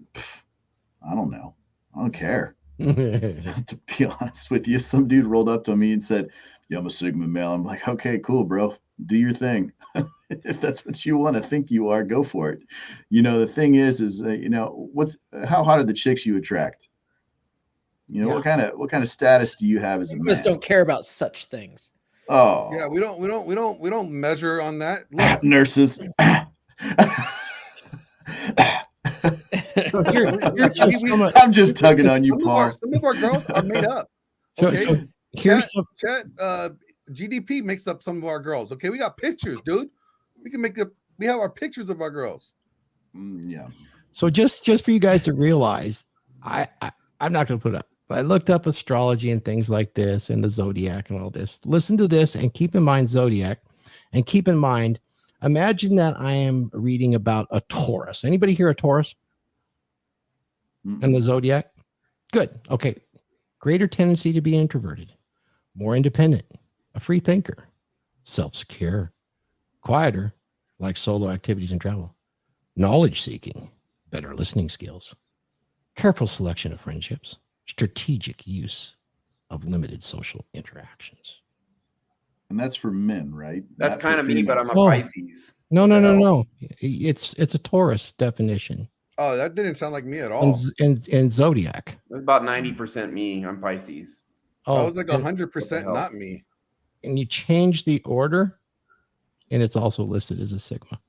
I don't know. I don't care. To be honest with you, some dude rolled up to me and said, yeah, I'm a Sigma male. I'm like, okay, cool, bro. Do your thing. If that's what you want to think you are, go for it. You know, the thing is you know, how hot are the chicks you attract? You know, Yeah. what kind of status do you have as a man? Sigmas don't care about such things. Oh, Yeah, we don't measure on that. Look, nurses. So here's just some of- I'm just tugging on you, some Paul. of our girls are made up. so Okay, here's some, GDP makes up some of our girls. Okay, we got pictures, dude. We have our pictures of our girls. Yeah. so just for you guys to realize, I'm not going to put it up. I looked up astrology and things like this and the zodiac and all this. Listen to this and keep in mind zodiac, and keep in mind, imagine that I am reading about a Taurus. Anybody hear a Taurus and the zodiac? Good. Okay. Greater tendency to be introverted, more independent, a free thinker, self-secure, quieter, like solo activities and travel, knowledge seeking, better listening skills, careful selection of friendships, strategic use of limited social interactions. And that's for men, right? That's Not for kind of me, but I'm a Oh. Pisces. No. It's a Taurus definition Oh, that didn't sound like me at all. in zodiac. That's about 90% me. I'm Pisces. That was like and- 100% hell? not me. and you change the order, and it's also listed as a Sigma.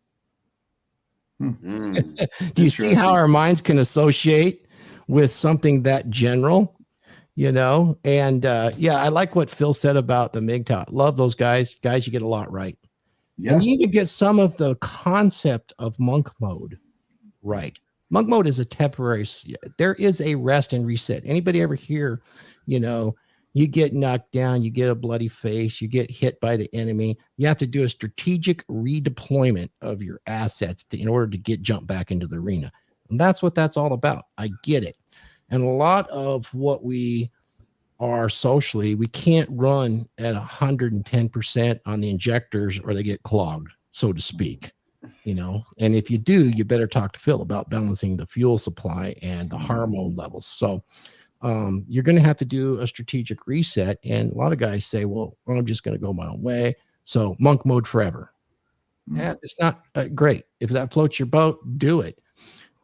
Mm. Do you see how our minds can associate with something that general? You know, and yeah, I like what Phil said about the MGTOW. Love those guys. Guys, you get a lot right. Yeah. And you even get some of the concept of monk mode right. Monk mode is a temporary, there is a rest and reset. Anybody ever hear, you know, you get knocked down, you get a bloody face, you get hit by the enemy. You have to do a strategic redeployment of your assets in order to jump back into the arena. And that's what that's all about. I get it. And a lot of what we are socially, we can't run at 110% on the injectors or they get clogged, so to speak. And if you do, you better talk to Phil about balancing the fuel supply and the hormone levels. So you're going to have to do a strategic reset. And a lot of guys say, well, I'm just going to go my own way. So monk mode forever. Yeah, it's not great. If that floats your boat, do it.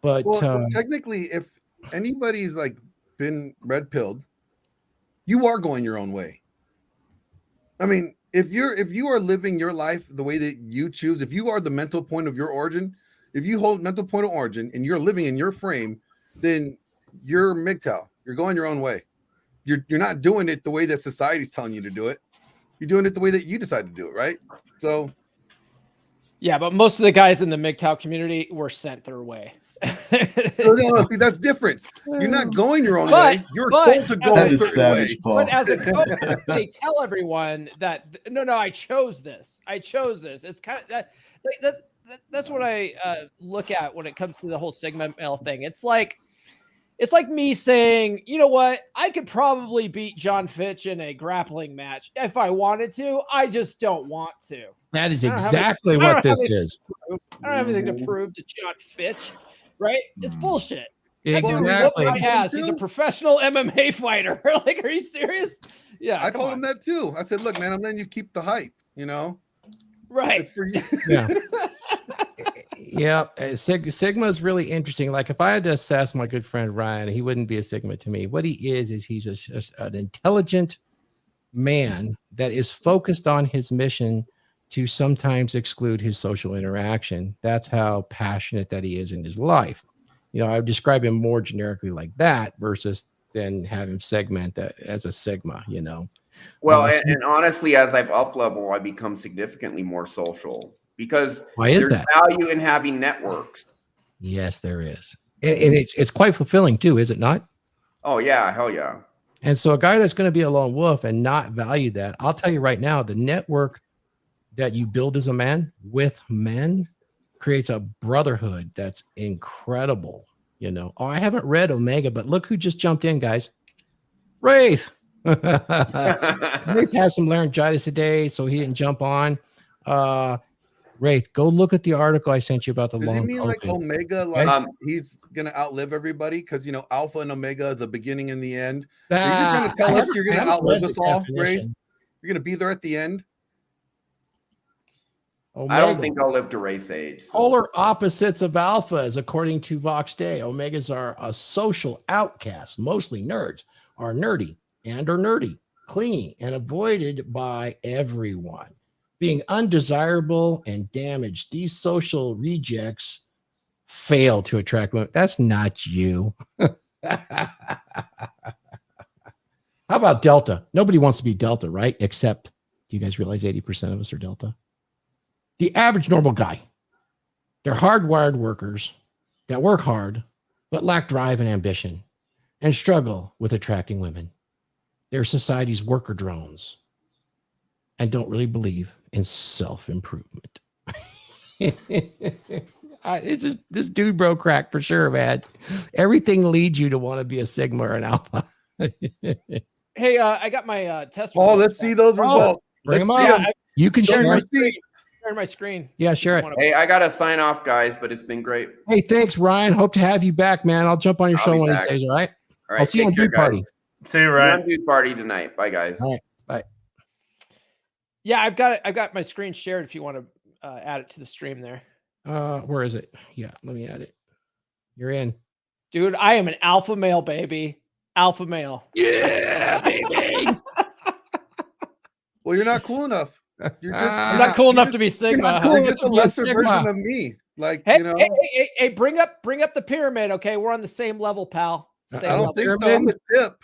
But technically, if anybody's like been red pilled, you are going your own way. I mean, if you are living your life the way that you choose, if you are the mental point of your origin, if you hold mental point of origin and you're living in your frame, then you're MGTOW. You're going your own way. You're not doing it the way that society's telling you to do it. You're doing it the way that you decide to do it, right? So yeah, but most of the guys in the MGTOW community were sent their way. no, see, that's different. You're not going your own way. You're told to go a certain way. But as a coach, they tell everyone that no, I chose this. It's kind of that's what I look at when it comes to the whole Sigma male thing. It's like me saying, you know what? I could probably beat John Fitch in a grappling match if I wanted to. I just don't want to. That is exactly what this is. I don't have anything to prove to John Fitch, right? It's bullshit. Exactly. He's a professional MMA fighter. Like, are you serious? Yeah. I told him that too. I said, look, man, I'm letting you keep the hype, Right. It's for you. Yeah. Yeah. Sigma is really interesting. Like if I had to assess my good friend Ryan, he wouldn't be a Sigma to me. What he is he's an intelligent man that is focused on his mission to sometimes exclude his social interaction. That's how passionate that he is in his life. I would describe him more generically like that versus then have him segment that as a Sigma, Well, and honestly, as I've up level, I become significantly more social because there's value in having networks. Yes, there is. And it's quite fulfilling too, is it not? Oh yeah, hell yeah. And so a guy that's going to be a lone wolf and not value that, I'll tell you right now, the network that you build as a man with men creates a brotherhood that's incredible. Oh, I haven't read Omega, but look who just jumped in, guys. Wraith. Wraith has some laryngitis today, so he didn't jump on. Wraith, go look at the article I sent you about the long. Does he mean like Omega, like he's gonna outlive everybody? Because Alpha and Omega is the beginning and the end. Are you just gonna tell us you're gonna outlive us all, Wraith? You're gonna be there at the end. Omega. I don't think I'll live to race age. So. Polar opposites of alphas, according to Vox Day. Omegas are a social outcast. Mostly nerds are nerdy and are nerdy, clingy, and avoided by everyone. Being undesirable and damaged, these social rejects fail to attract women. That's not you. How about Delta? Nobody wants to be Delta, right? Except, do you guys realize 80% of us are Delta? The average normal guy. They're hardwired workers that work hard, but lack drive and ambition and struggle with attracting women. They're society's worker drones and don't really believe in self-improvement. It's just, this dude bro crack for sure, man. Everything leads you to want to be a Sigma or an Alpha. Hey, I got my test. Oh, let's see those results. Bring them up. You can share my screen. Yeah, share it. Hey, I gotta sign off, guys, but it's been great. Hey, thanks, Ryan. Hope to have you back, man. I'll jump on your show one of these days. All right. All right. I'll see you on Dude Party. See you, Ryan. On Dude Party tonight. Bye, guys. All right. Bye. Yeah, I've got my screen shared. If you want to add it to the stream there. Where is it? Yeah, let me add it. You're in, dude. I am an alpha male, baby. Alpha male. Yeah, baby. Well, you're not cool enough. You're just I'm not cool enough to be Sigma. You're just a lesser version of me. Like, hey, hey, bring up the pyramid. Okay, we're on the same level, pal. Same I don't think so. I'm the tip.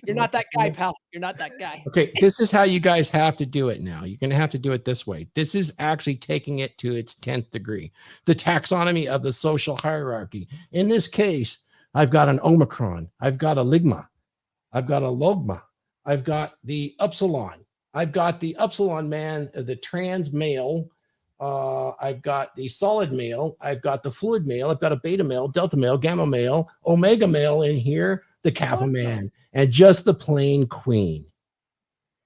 You're not that guy, pal. You're not that guy. Okay, this is how you guys have to do it now. You're going to have to do it this way. This is actually taking it to its 10th degree. The taxonomy of the social hierarchy. In this case, I've got an Omicron. I've got a Ligma. I've got a Logma. I've got the Upsilon. I've got the Upsilon man, the trans male, I've got the solid male. I've got the fluid male. I've got a beta male, delta male, gamma male, omega male in here, the kappa man, and just the plain queen.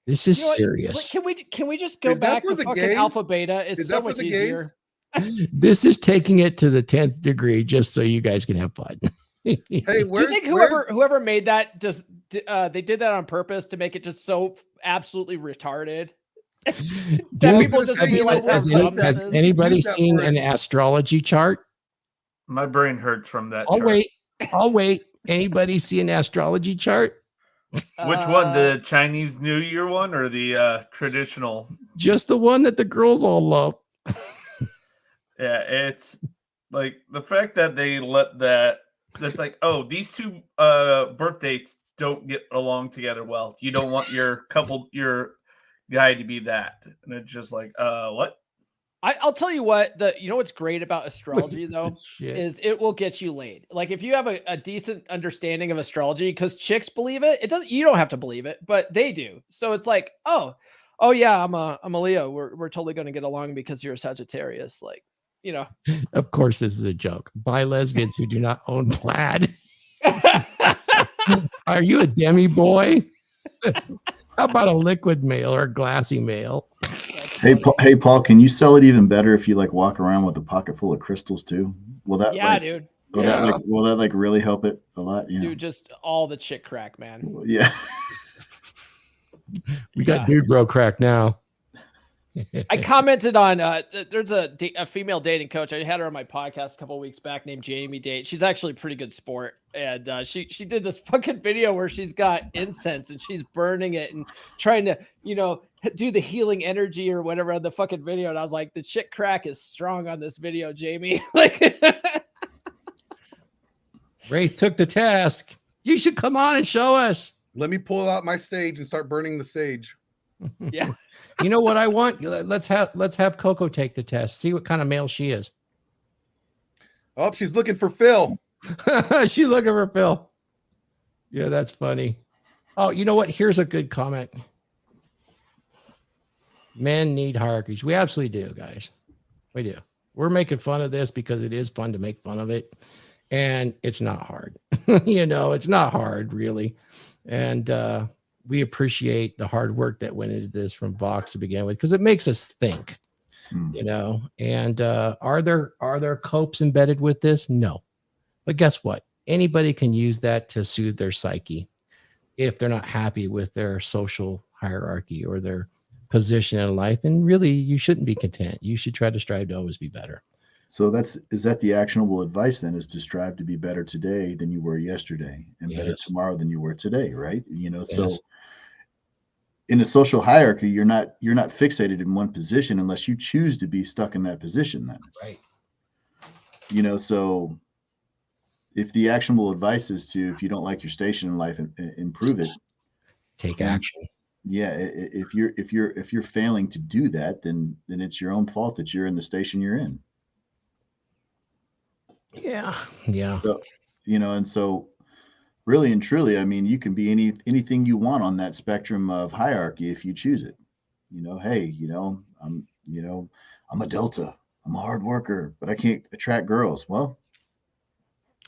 This is You know what? serious. Can we just go Is that back for to the fucking gays? alpha beta? It's Is so that for much the gays? easier. This is taking it to the 10th degree just so you guys can have fun. Hey, Do you think whoever made that just they did that on purpose to make it just so absolutely retarded? That Dude, people just realize how dumb this has is? anybody Use that seen word. an astrology chart? My brain hurts from that. I'll chart. wait. I'll wait. Anybody see an astrology chart? Which one? The Chinese New Year one or the traditional? Just the one that the girls all love. Yeah, it's like the fact that they let that. That's like, oh, these two birth dates don't get along together well. You don't want your guy to be that, and it's just like, what? I'll tell you what, you know what's great about astrology though Shit. is it will get you laid. Like if you have a decent understanding of astrology, because chicks believe it doesn't. You don't have to believe it, but they do. So it's like, oh yeah, I'm a Leo. We're totally going to get along because you're a Sagittarius. Like, you know. Of course, this is a joke. By lesbians who do not own plaid. Are you a demi boy? How about a liquid male or a glassy male? Hey, Paul, can you sell it even better if you like walk around with a pocket full of crystals too? Will that Dude. will that like really help it a lot? Yeah. Dude, just all the chick crack, man. Yeah. We got dude bro crack now. I commented on there's a female dating coach. I had her on my podcast a couple of weeks back named Jamie Date. She's actually a pretty good sport. And she did this fucking video where she's got incense and she's burning it and trying to, do the healing energy or whatever on the fucking video. And I was like, the chick crack is strong on this video, Jamie. Like Ray took the task. You should come on and show us. Let me pull out my sage and start burning the sage. Yeah. You know what I want? Let's have Coco take the test. See what kind of male she is. Oh, she's looking for Phil. She's looking for Phil. Yeah, that's funny. Oh, you know what? Here's a good comment. Men need hierarchies. We absolutely do, guys. We do. We're making fun of this because it is fun to make fun of it. And it's not hard. It's not hard, really. And we appreciate the hard work that went into this from Vox to begin with, because it makes us think, and are there copes embedded with this? No. But guess what? Anybody can use that to soothe their psyche if they're not happy with their social hierarchy or their position in life. And really, you shouldn't be content. You should try to strive to always be better. So is that the actionable advice then, is to strive to be better today than you were yesterday and better tomorrow than you were today, right? So in a social hierarchy, you're not fixated in one position unless you choose to be stuck in that position then. Right. So if the actionable advice is to, if you don't like your station in life, improve it. Take action. Yeah. If you're failing to do that, then it's your own fault that you're in the station you're in. Yeah. So, and so really and truly, I mean, you can be anything you want on that spectrum of hierarchy if you choose it. Hey, I'm a Delta. I'm a hard worker, but I can't attract girls. Well,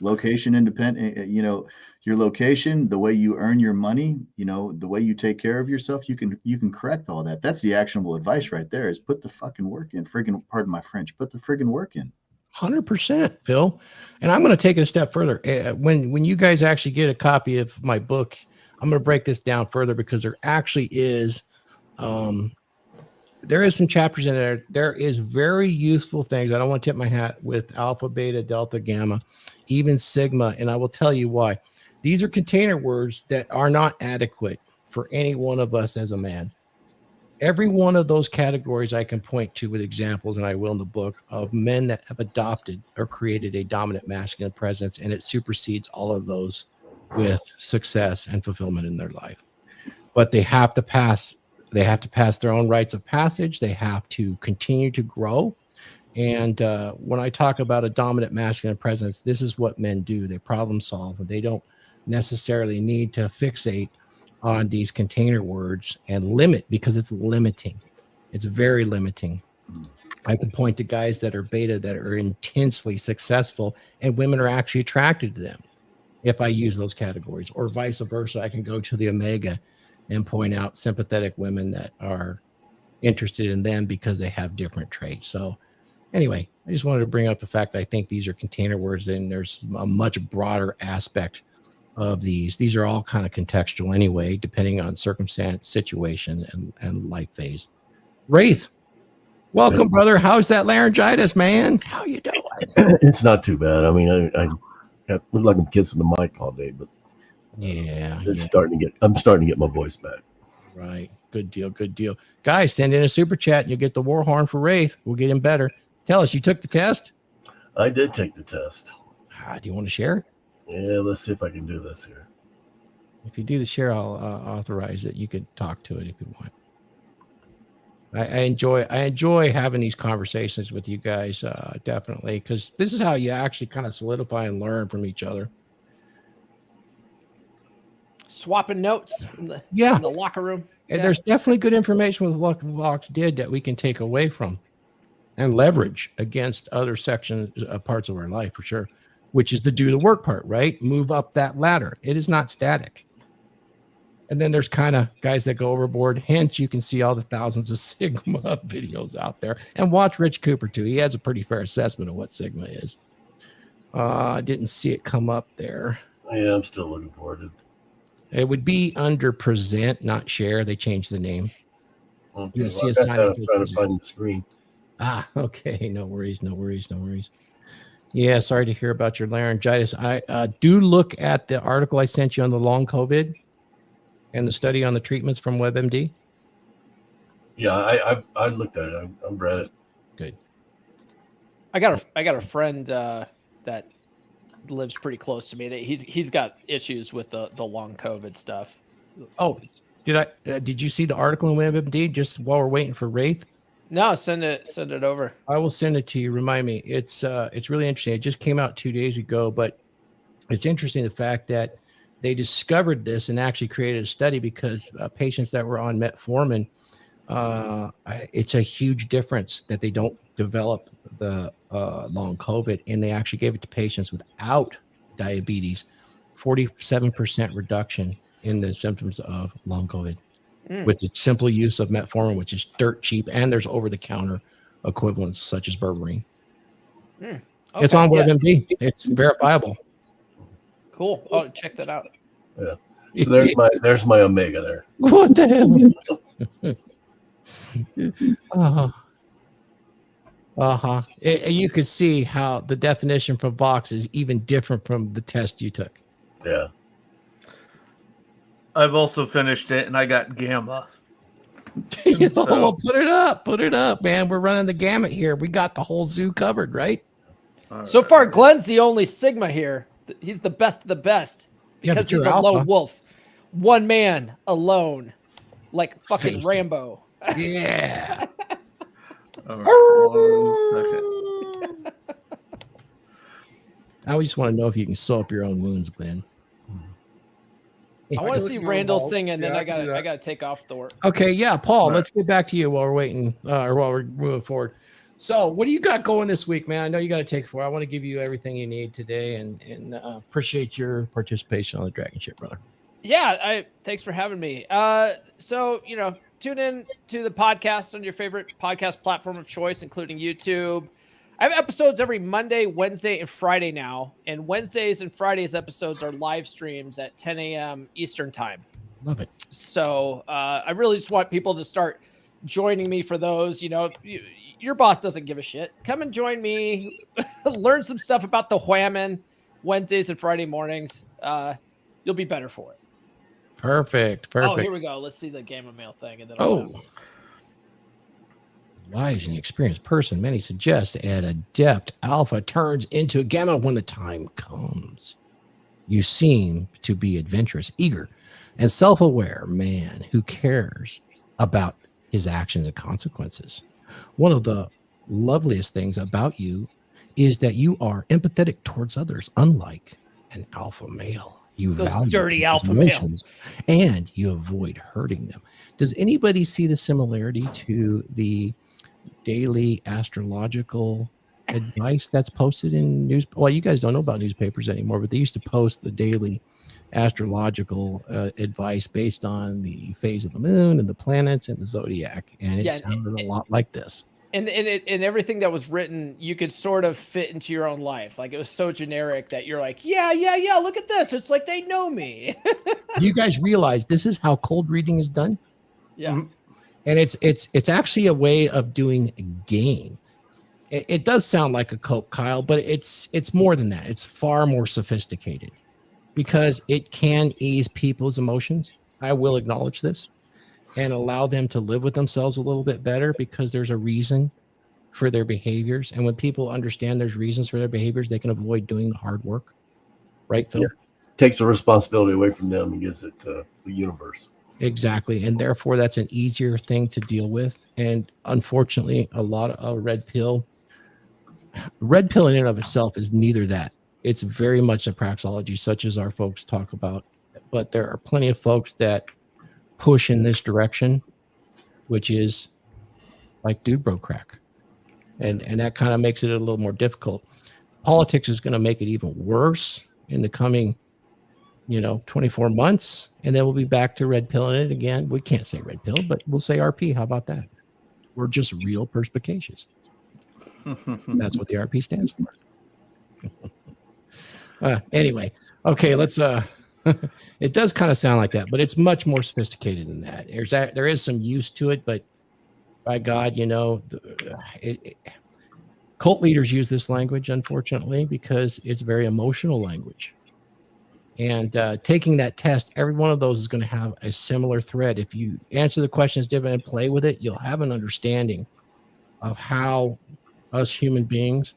location independent, your location, the way you earn your money, the way you take care of yourself, you can correct all that. That's the actionable advice right there, is put the fucking work in. Pardon my French, put the friggin' work in. 100%, Phil. And I'm going to take it a step further. When you guys actually get a copy of my book, I'm going to break this down further, because there actually is, there is some chapters in there. There is very useful things. I don't want to tip my hat with alpha, beta, delta, gamma, even sigma. And I will tell you why. These are container words that are not adequate for any one of us as a man. Every one of those categories I can point to with examples, and I will in the book, of men that have adopted or created a dominant masculine presence, and it supersedes all of those with success and fulfillment in their life. But they have to pass their own rites of passage. They have to continue to grow. And when I talk about a dominant masculine presence, this is what men do. They problem solve, and they don't necessarily need to fixate on these container words and limit, because it's limiting. It's very limiting. I can point to guys that are beta that are intensely successful, and women are actually attracted to them if I use those categories, or vice versa. I can go to the omega and point out sympathetic women that are interested in them because they have different traits. So anyway, I just wanted to bring up the fact that I think these are container words, and there's a much broader aspect of these. These are all kind of contextual anyway, depending on circumstance, situation, and life phase. Wraith, welcome, brother. How's that laryngitis, man? How you doing? It's not too bad. I mean, I look like I'm kissing the mic all day, but yeah, I'm starting to get my voice back. Right. Good deal. Good deal. Guys, send in a super chat and you'll get the war horn for Wraith. We'll get him better. Tell us, you took the test? I did take the test. Do you want to share? Yeah, let's see if I can do this here. If you do the share, I'll authorize it. You can talk to it if you want. I enjoy having these conversations with you guys, definitely, because this is how you actually kind of solidify and learn from each other. Swapping notes in the locker room. And there's definitely good information with what Vox did that we can take away from and leverage against other sections, parts of our life for sure, which is the do the work part, right? Move up that ladder. It is not static. And then there's kind of guys that go overboard. Hence, you can see all the thousands of Sigma videos out there. And watch Rich Cooper, too. He has a pretty fair assessment of what Sigma is. I didn't see it come up there. Yeah, I'm still looking for it. It would be under present, not share. They changed the name. Okay, You'll see a I'm sign. trying to find the screen. Okay. No worries. Yeah, sorry to hear about your laryngitis. I do look at the article I sent you on the long COVID and the study on the treatments from WebMD. Yeah, I looked at it. I've read it. Good. I got a friend that lives pretty close to me. That he's got issues with the long COVID stuff. Oh, did you see the article in WebMD just while we're waiting for Wraith? No, send it over. I will send it to you. Remind me. It's really interesting. It just came out 2 days ago, but it's interesting the fact that they discovered this and actually created a study because patients that were on metformin, it's a huge difference that they don't develop the long COVID, and they actually gave it to patients without diabetes, 47% reduction in the symptoms of long COVID with the simple use of metformin, which is dirt cheap, and there's over-the-counter equivalents such as berberine. Okay, it's on WebMD. It's verifiable. Cool. Oh, check that out. Yeah. So there's my omega there. What the hell? You could see how the definition for Vox is even different from the test you took. Yeah. I've also finished it, and I got gamma. Well, put it up, man. We're running the gamut here. We got the whole zoo covered, right? So far, Glenn's the only Sigma here. He's the best of the best because he's a lone wolf. One man alone, like fucking Rambo. Yeah. All right, 1 second. I just want to know if you can sew up your own wounds, Glenn. I want to see Randall sing, and then I gotta take off Thor. Okay, yeah, Paul. Let's get back to you while we're waiting, or while we're moving forward. So, what do you got going this week, man? I know you got to take it for. I want to give you everything you need today, and appreciate your participation on the Dragon Ship, brother. Yeah, thanks for having me. So tune in to the podcast on your favorite podcast platform of choice, including YouTube. I have episodes every Monday, Wednesday, and Friday now. And Wednesdays and Fridays episodes are live streams at 10 a.m. Eastern time. Love it. So I really just want people to start joining me for those. Your boss doesn't give a shit. Come and join me. Learn some stuff about the whammon Wednesdays and Friday mornings. You'll be better for it. Perfect. Oh, here we go. Let's see the Gamma Mail thing. And then wise and experienced person, many suggest at Adept Alpha turns into a Gamma when the time comes. You seem to be adventurous, eager, and self-aware man who cares about his actions and consequences. One of the loveliest things about you is that you are empathetic towards others, unlike an alpha male. You value dirty alpha emotions, and you avoid hurting them. Does anybody see the similarity to the daily astrological advice that's posted in news. Well, you guys don't know about newspapers anymore, but they used to post the daily astrological advice based on the phase of the moon and the planets and the zodiac, and it sounded a lot like this. And everything that was written, you could sort of fit into your own life. Like, it was so generic that you're like, yeah, look at this. It's like they know me. You guys realize this is how cold reading is done? Yeah. And it's actually a way of doing a game. It does sound like a cult, Kyle, but it's more than that. It's far more sophisticated because it can ease people's emotions. I will acknowledge this. And allow them to live with themselves a little bit better because there's a reason for their behaviors. And when people understand there's reasons for their behaviors, they can avoid doing the hard work. Right, Phil? Yeah. Takes the responsibility away from them and gives it to the universe. Exactly. And therefore, that's an easier thing to deal with. And unfortunately, a lot of red pill in and of itself is neither that. It's very much a praxeology, such as our folks talk about. But there are plenty of folks that push in this direction, which is like dude bro crack, and that kind of makes it a little more difficult. Politics is going to make it even worse in the coming 24 months, and then we'll be back to red pilling it again. We can't say red pill, but we'll say RP. How about that? We're just real perspicacious. That's what the RP stands for. Anyway, okay, let's it does kind of sound like that, but it's much more sophisticated than that. There is some use to it, but by God, cult leaders use this language, unfortunately, because it's very emotional language. And taking that test, every one of those is going to have a similar thread. If you answer the questions different and play with it, you'll have an understanding of how us human beings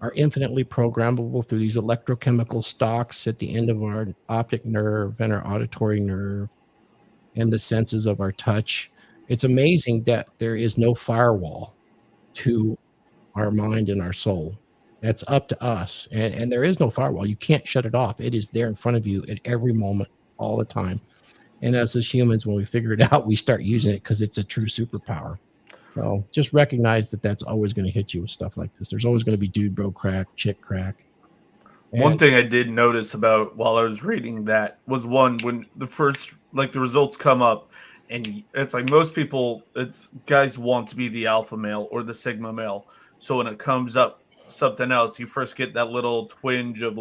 are infinitely programmable through these electrochemical stalks at the end of our optic nerve and our auditory nerve and the senses of our touch. It's amazing that there is no firewall to our mind and our soul. That's up to us. And there is no firewall. You can't shut it off. It is there in front of you at every moment, all the time. And as humans, when we figure it out, we start using it because it's a true superpower. So just recognize that that's always going to hit you with stuff like this. There's always going to be dude bro crack, chick crack. One thing I did notice about while I was reading that was when the first, the results come up, and it's like most people, it's guys want to be the alpha male or the sigma male. So when it comes up something else, you first get that little twinge of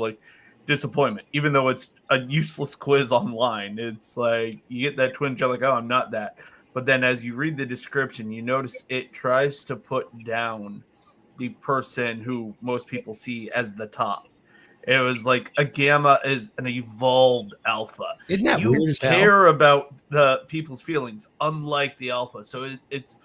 disappointment, even though it's a useless quiz online. It's like you get that twinge of oh, I'm not that. But then as you read the description, you notice it tries to put down the person who most people see as the top. It was like a gamma is an evolved alpha. Isn't that weird as hell? You care about the people's feelings, unlike the alpha. So it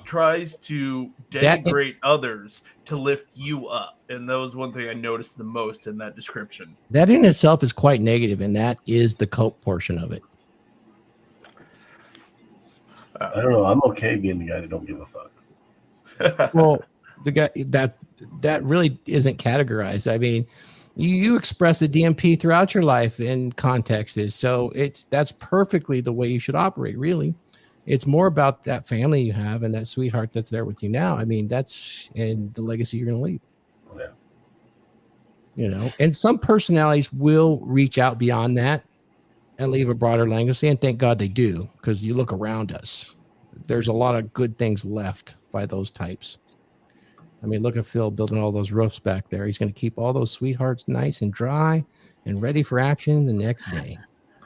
tries to denigrate others to lift you up. And that was one thing I noticed the most in that description. That in itself is quite negative, and that is the cult portion of it. I don't know. I'm okay being the guy that don't give a fuck. Well, the guy that really isn't categorized. I mean, you express a DMP throughout your life in contexts, so that's perfectly the way you should operate. Really, it's more about that family you have and that sweetheart that's there with you now. I mean, that's and the legacy you're going to leave. Yeah. And some personalities will reach out beyond that and leave a broader legacy, and thank God they do, because you look around us, there's a lot of good things left by those types. I mean, look at Phil building all those roofs back there. He's going to keep all those sweethearts nice and dry and ready for action the next day.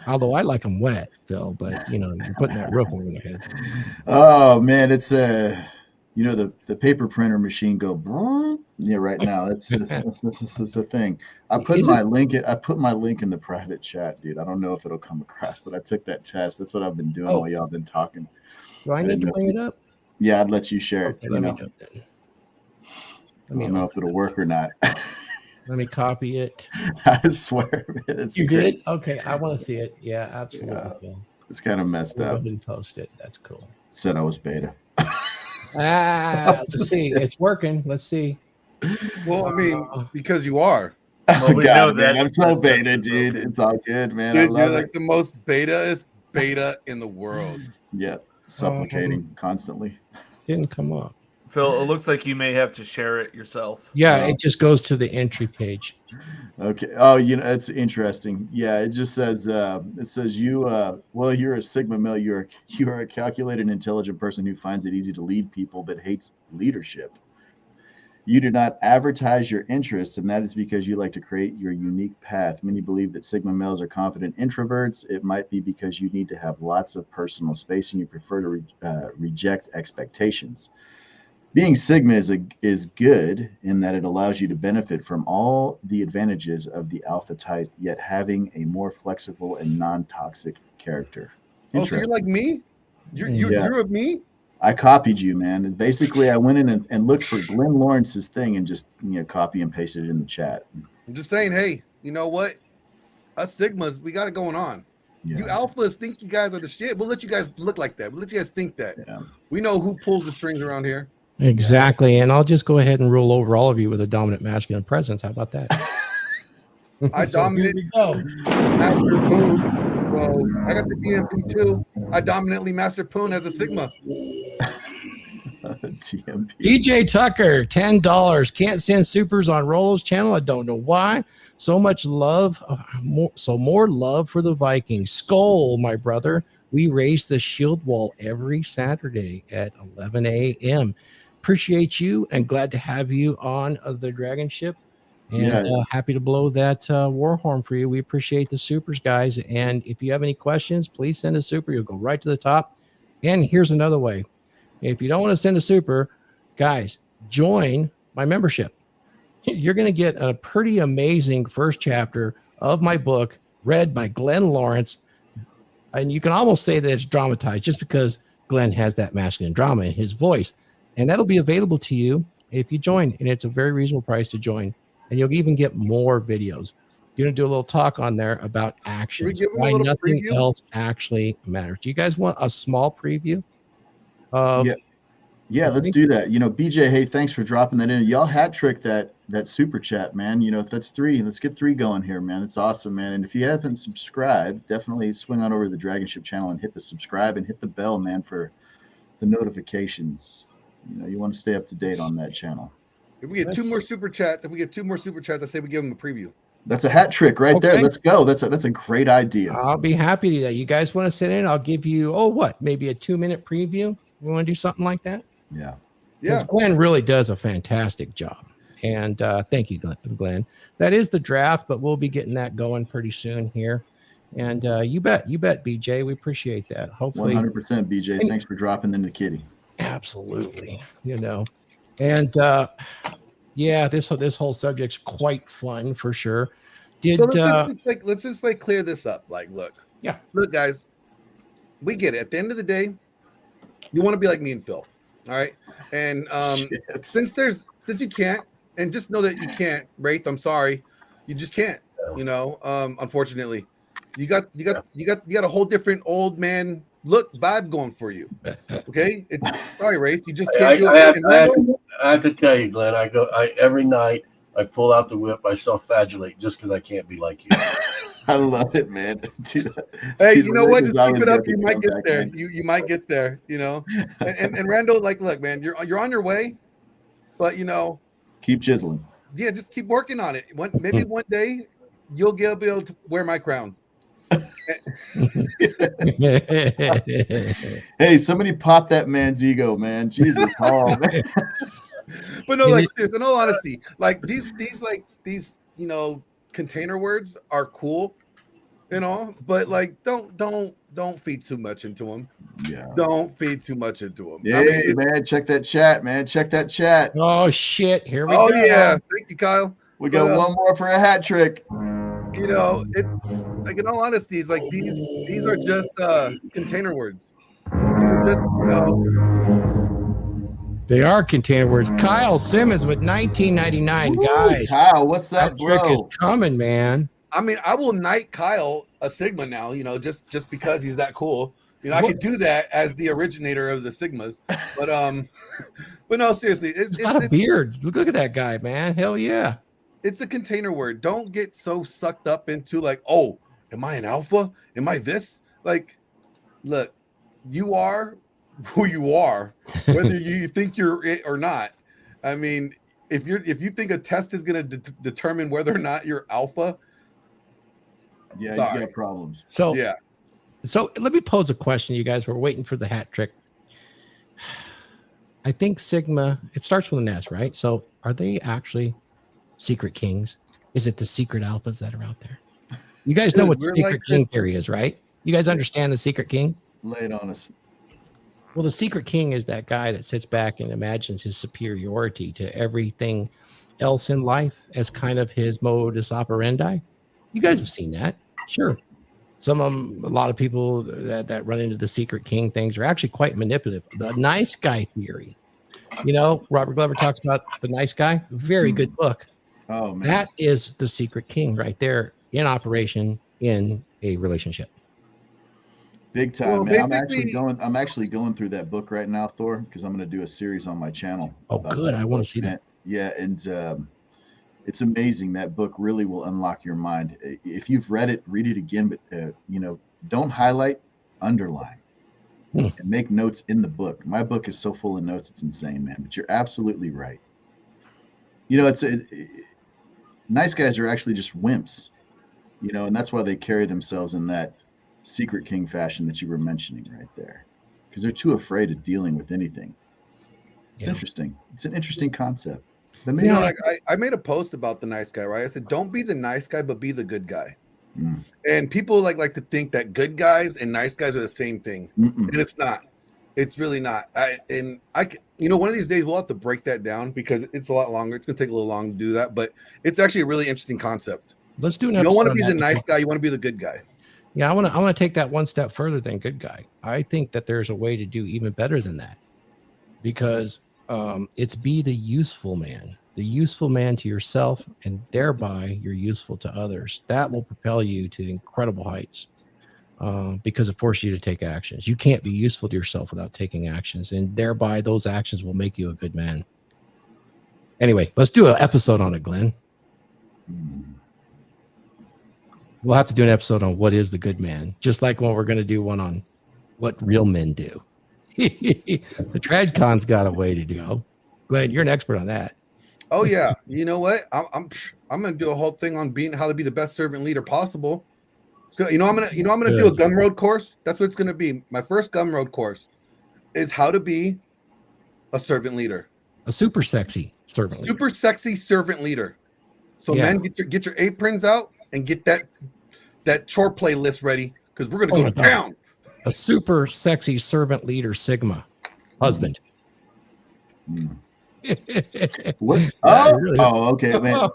Although I like them wet, Phil, but you're putting that roof over their head. Oh man, it's the paper printer machine go right now. That's a thing. I put my link in the private chat, dude. I don't know if it'll come across, but I took that test. That's what I've been doing while y'all been talking. Do I need to bring it up? Yeah, I'd let you share it. Let me do it then. I don't know if it'll work or not. Let me copy it. I swear, man, it's you did? Okay, I want to see it. Yeah, absolutely. Yeah, it's kind of messed up. Didn't post it. That's cool. Said I was beta. Let's see. It's working. Let's see. Well, I mean, because you are. Oh, God, man, I'm so beta, dude. It's all good, man. Dude, you're like the most beta in the world. Yeah, suffocating constantly. Didn't come up. Phil, it looks like you may have to share it yourself. Yeah, it just goes to the entry page. Okay. Oh, it's interesting. Yeah, it just says you well, you're a Sigma male. You are a calculated, intelligent person who finds it easy to lead people but hates leadership. You do not advertise your interests, and that is because you like to create your unique path. Many believe that Sigma males are confident introverts. It might be because you need to have lots of personal space and you prefer to reject expectations. Being Sigma is good in that it allows you to benefit from all the advantages of the alpha type, yet having a more flexible and non-toxic character. Oh, so you're like me? Yeah. You're with me? I copied you, man. And basically, I went in and looked for Glenn Lawrence's thing and just copy and pasted it in the chat. I'm just saying, hey, you know what? Us Sigmas, we got it going on. Yeah. You alphas think you guys are the shit. We'll let you guys look like that. We'll let you guys think that. Yeah. We know who pulls the strings around here. Exactly. And I'll just go ahead and roll over all of you with a dominant masculine presence. How about that? I So here dominate. we go. Master Poon. Well, I got the DMP too. I dominantly Master Poon as a Sigma. TMP. DJ Tucker, $10. Can't send supers on Rolo's channel. I don't know why. So much love. More love for the Vikings. Skull, my brother. We raise the shield wall every Saturday at 11 a.m. Appreciate you and glad to have you on the Dragon Ship. And happy to blow that war horn for you. We appreciate the supers, guys. And if you have any questions, please send a super. You'll go right to the top. And here's another way. If you don't want to send a super, guys, join my membership. You're going to get a pretty amazing first chapter of my book read by Glenn Lawrence. And you can almost say that it's dramatized just because Glenn has that masculine drama in his voice. And that'll be available to you if you join. And it's a very reasonable price to join. And you'll even get more videos. You're going to do a little talk on there about actions, why nothing else actually matters. Do you guys want a small preview? Yeah, let's do that. BJ, hey, thanks for dropping that in. Y'all hat trick that super chat, man. If that's 3, let's get 3 going here, man. It's awesome, man. And if you haven't subscribed, definitely swing on over to the Dragon Ship channel and hit the subscribe and hit the bell, man, for the notifications. You want to stay up to date on that channel. If we get 2 more super chats, I say we give them a preview. That's a hat trick right there. Let's go. That's a great idea. I'll be happy to do that. You guys want to sit in? I'll give you, maybe a 2-minute preview. You want to do something like that? Yeah. Glenn really does a fantastic job. And thank you, Glenn. That is the draft, but we'll be getting that going pretty soon here. And you bet, BJ. We appreciate that. Hopefully 100% BJ. Thanks for dropping in the kitty. Absolutely. And this whole subject's quite fun for sure. Let's just clear this up. Look, guys, we get it. At the end of the day, you want to be like me and Phil. All right. And since you can't, and just know that you can't, Wraith, I'm sorry. You just can't, unfortunately. You got a whole different old man look vibe going for you. Okay? It's sorry, Wraith. You just can't do it. I have to tell you, Glenn, every night I pull out the whip, I self-flagellate just because I can't be like you. I love it, man. Hey, you know what? Just keep it up. You might get there. You might get there. And Randall, look, man, you're on your way, but keep chiseling. Yeah, just keep working on it. Maybe one day you'll be able to wear my crown. Hey, somebody pop that man's ego, man. Jesus, man. But no, seriously, in all honesty, these container words are cool, but don't feed too much into them. Yeah. Don't feed too much into them. Hey, man, check that chat, man. Check that chat. Oh shit! Here we go. Oh yeah, thank you, Kyle. We got one more for a hat trick. It's in all honesty, it's these are just container words. They are container words. Kyle Simmons with 1999, guys. Kyle, what's up, bro? Trick is coming, man. I will knight Kyle a Sigma now. Just because he's that cool. I could do that as the originator of the Sigmas. But no, seriously, it's got a beard. Look at that guy, man. Hell yeah. It's a container word. Don't get so sucked up into am I an alpha? Am I this? Look, you are who you are, whether you think you're it or not. I mean, if you think a test is going to determine whether or not you're alpha, Yeah, sorry. you got problems. So Yeah. So let me pose a question, you guys. We're waiting for the hat trick. I think Sigma, it starts with an S, right? So are they actually secret kings? Is it the secret alphas that are out there? You guys know Dude, what we're secret like king theory is, right? You guys understand the secret king? Lay it on us. Well, the secret king is that guy that sits back and imagines his superiority to everything else in life as kind of his modus operandi. You guys have seen that. Sure. Some of them, a lot of people that run into the secret king things are actually quite manipulative. The nice guy theory, you know, Robert Glover talks about the nice guy. Very good book. Oh man, That is the secret king right there in operation in a relationship. big time, Well, man. basically- I'm actually going through that book right now, Thor, because I'm going to do a series on my channel. Oh, about good. that I want to book, see man. that. Yeah, and it's amazing. That book really will unlock your mind. If you've read it, read it again, but you know, don't highlight, underline, and make notes in the book. My book is so full of notes, it's insane, man. But you're absolutely right. You know, nice guys are actually just wimps, you know, and that's why they carry themselves in that secret king fashion that you were mentioning right there, because they're too afraid of dealing with anything. It's interesting. It's an interesting concept. But maybe You know, like I made a post about the nice guy, right? I said, don't be the nice guy, but be the good guy. And people like to think that good guys and nice guys are the same thing, and it's not. It's really not. You know, one of these days we'll have to break that down because it's a lot longer. It's gonna take a little long to do that, but it's actually a really interesting concept. Let's do an You episode. don't want to on be that the nice because- guy. You want to be the good guy. Yeah, I want to take that one step further than good guy. I think that there's a way to do even better than that, because it's be the useful man to yourself, and thereby you're useful to others. That will propel you to incredible heights, because it forces you to take actions. You can't be useful to yourself without taking actions, and thereby those actions will make you a good man. Anyway, let's do an episode on it, Glenn. We'll have to do an episode on what is the good man, just like when we're going to do one on what real men do. The TradCon's got a way to go. Glenn, you're an expert on that. Oh yeah, you know what? I'm gonna do a whole thing on how to be the best servant leader possible. So, I'm gonna do a Gumroad course. That's what it's gonna be. My first Gumroad course is how to be a servant leader, a super sexy servant leader. Super sexy servant leader. So men, get your aprons out and get that chore playlist ready, because we're gonna go to town. A super sexy servant leader Sigma husband. What? Okay, man.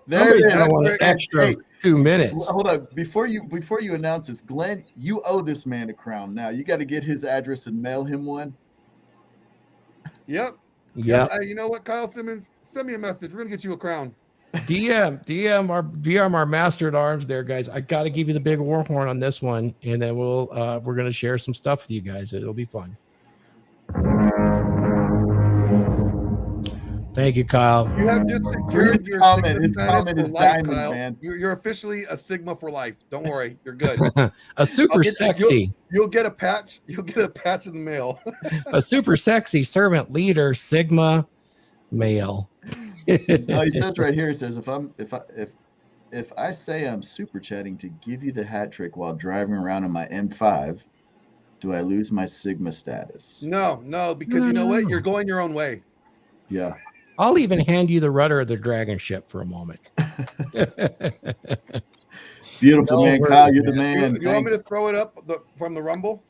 There it is. Want an extra 2 minutes. Hold on. Before you announce this, Glenn, you owe this man a crown. Now you got to get his address and mail him one. Yep. Yeah. You know what, Kyle Simmons? Send me a message. We're gonna get you a crown. DM our master at arms there, guys. I got to give you the big war horn on this one, and then we're gonna share some stuff with you guys. It'll be fun. Thank you, Kyle. You have just secured your comment. Sigma His status comment for is life, diamond, Kyle. man. You're officially a Sigma for life. Don't worry, you're good. A super sexy. You'll get a patch. You'll get a patch in the mail. A super sexy servant leader Sigma male. No, he says right here. He says if I say I'm super chatting to give you the hat trick while driving around in my M5, do I lose my Sigma status? No, because you know what? You're going your own way. Yeah. I'll even hand you the rudder of the dragon ship for a moment. Beautiful, man. Kyle, you're the man. You want me to throw it up from the Rumble?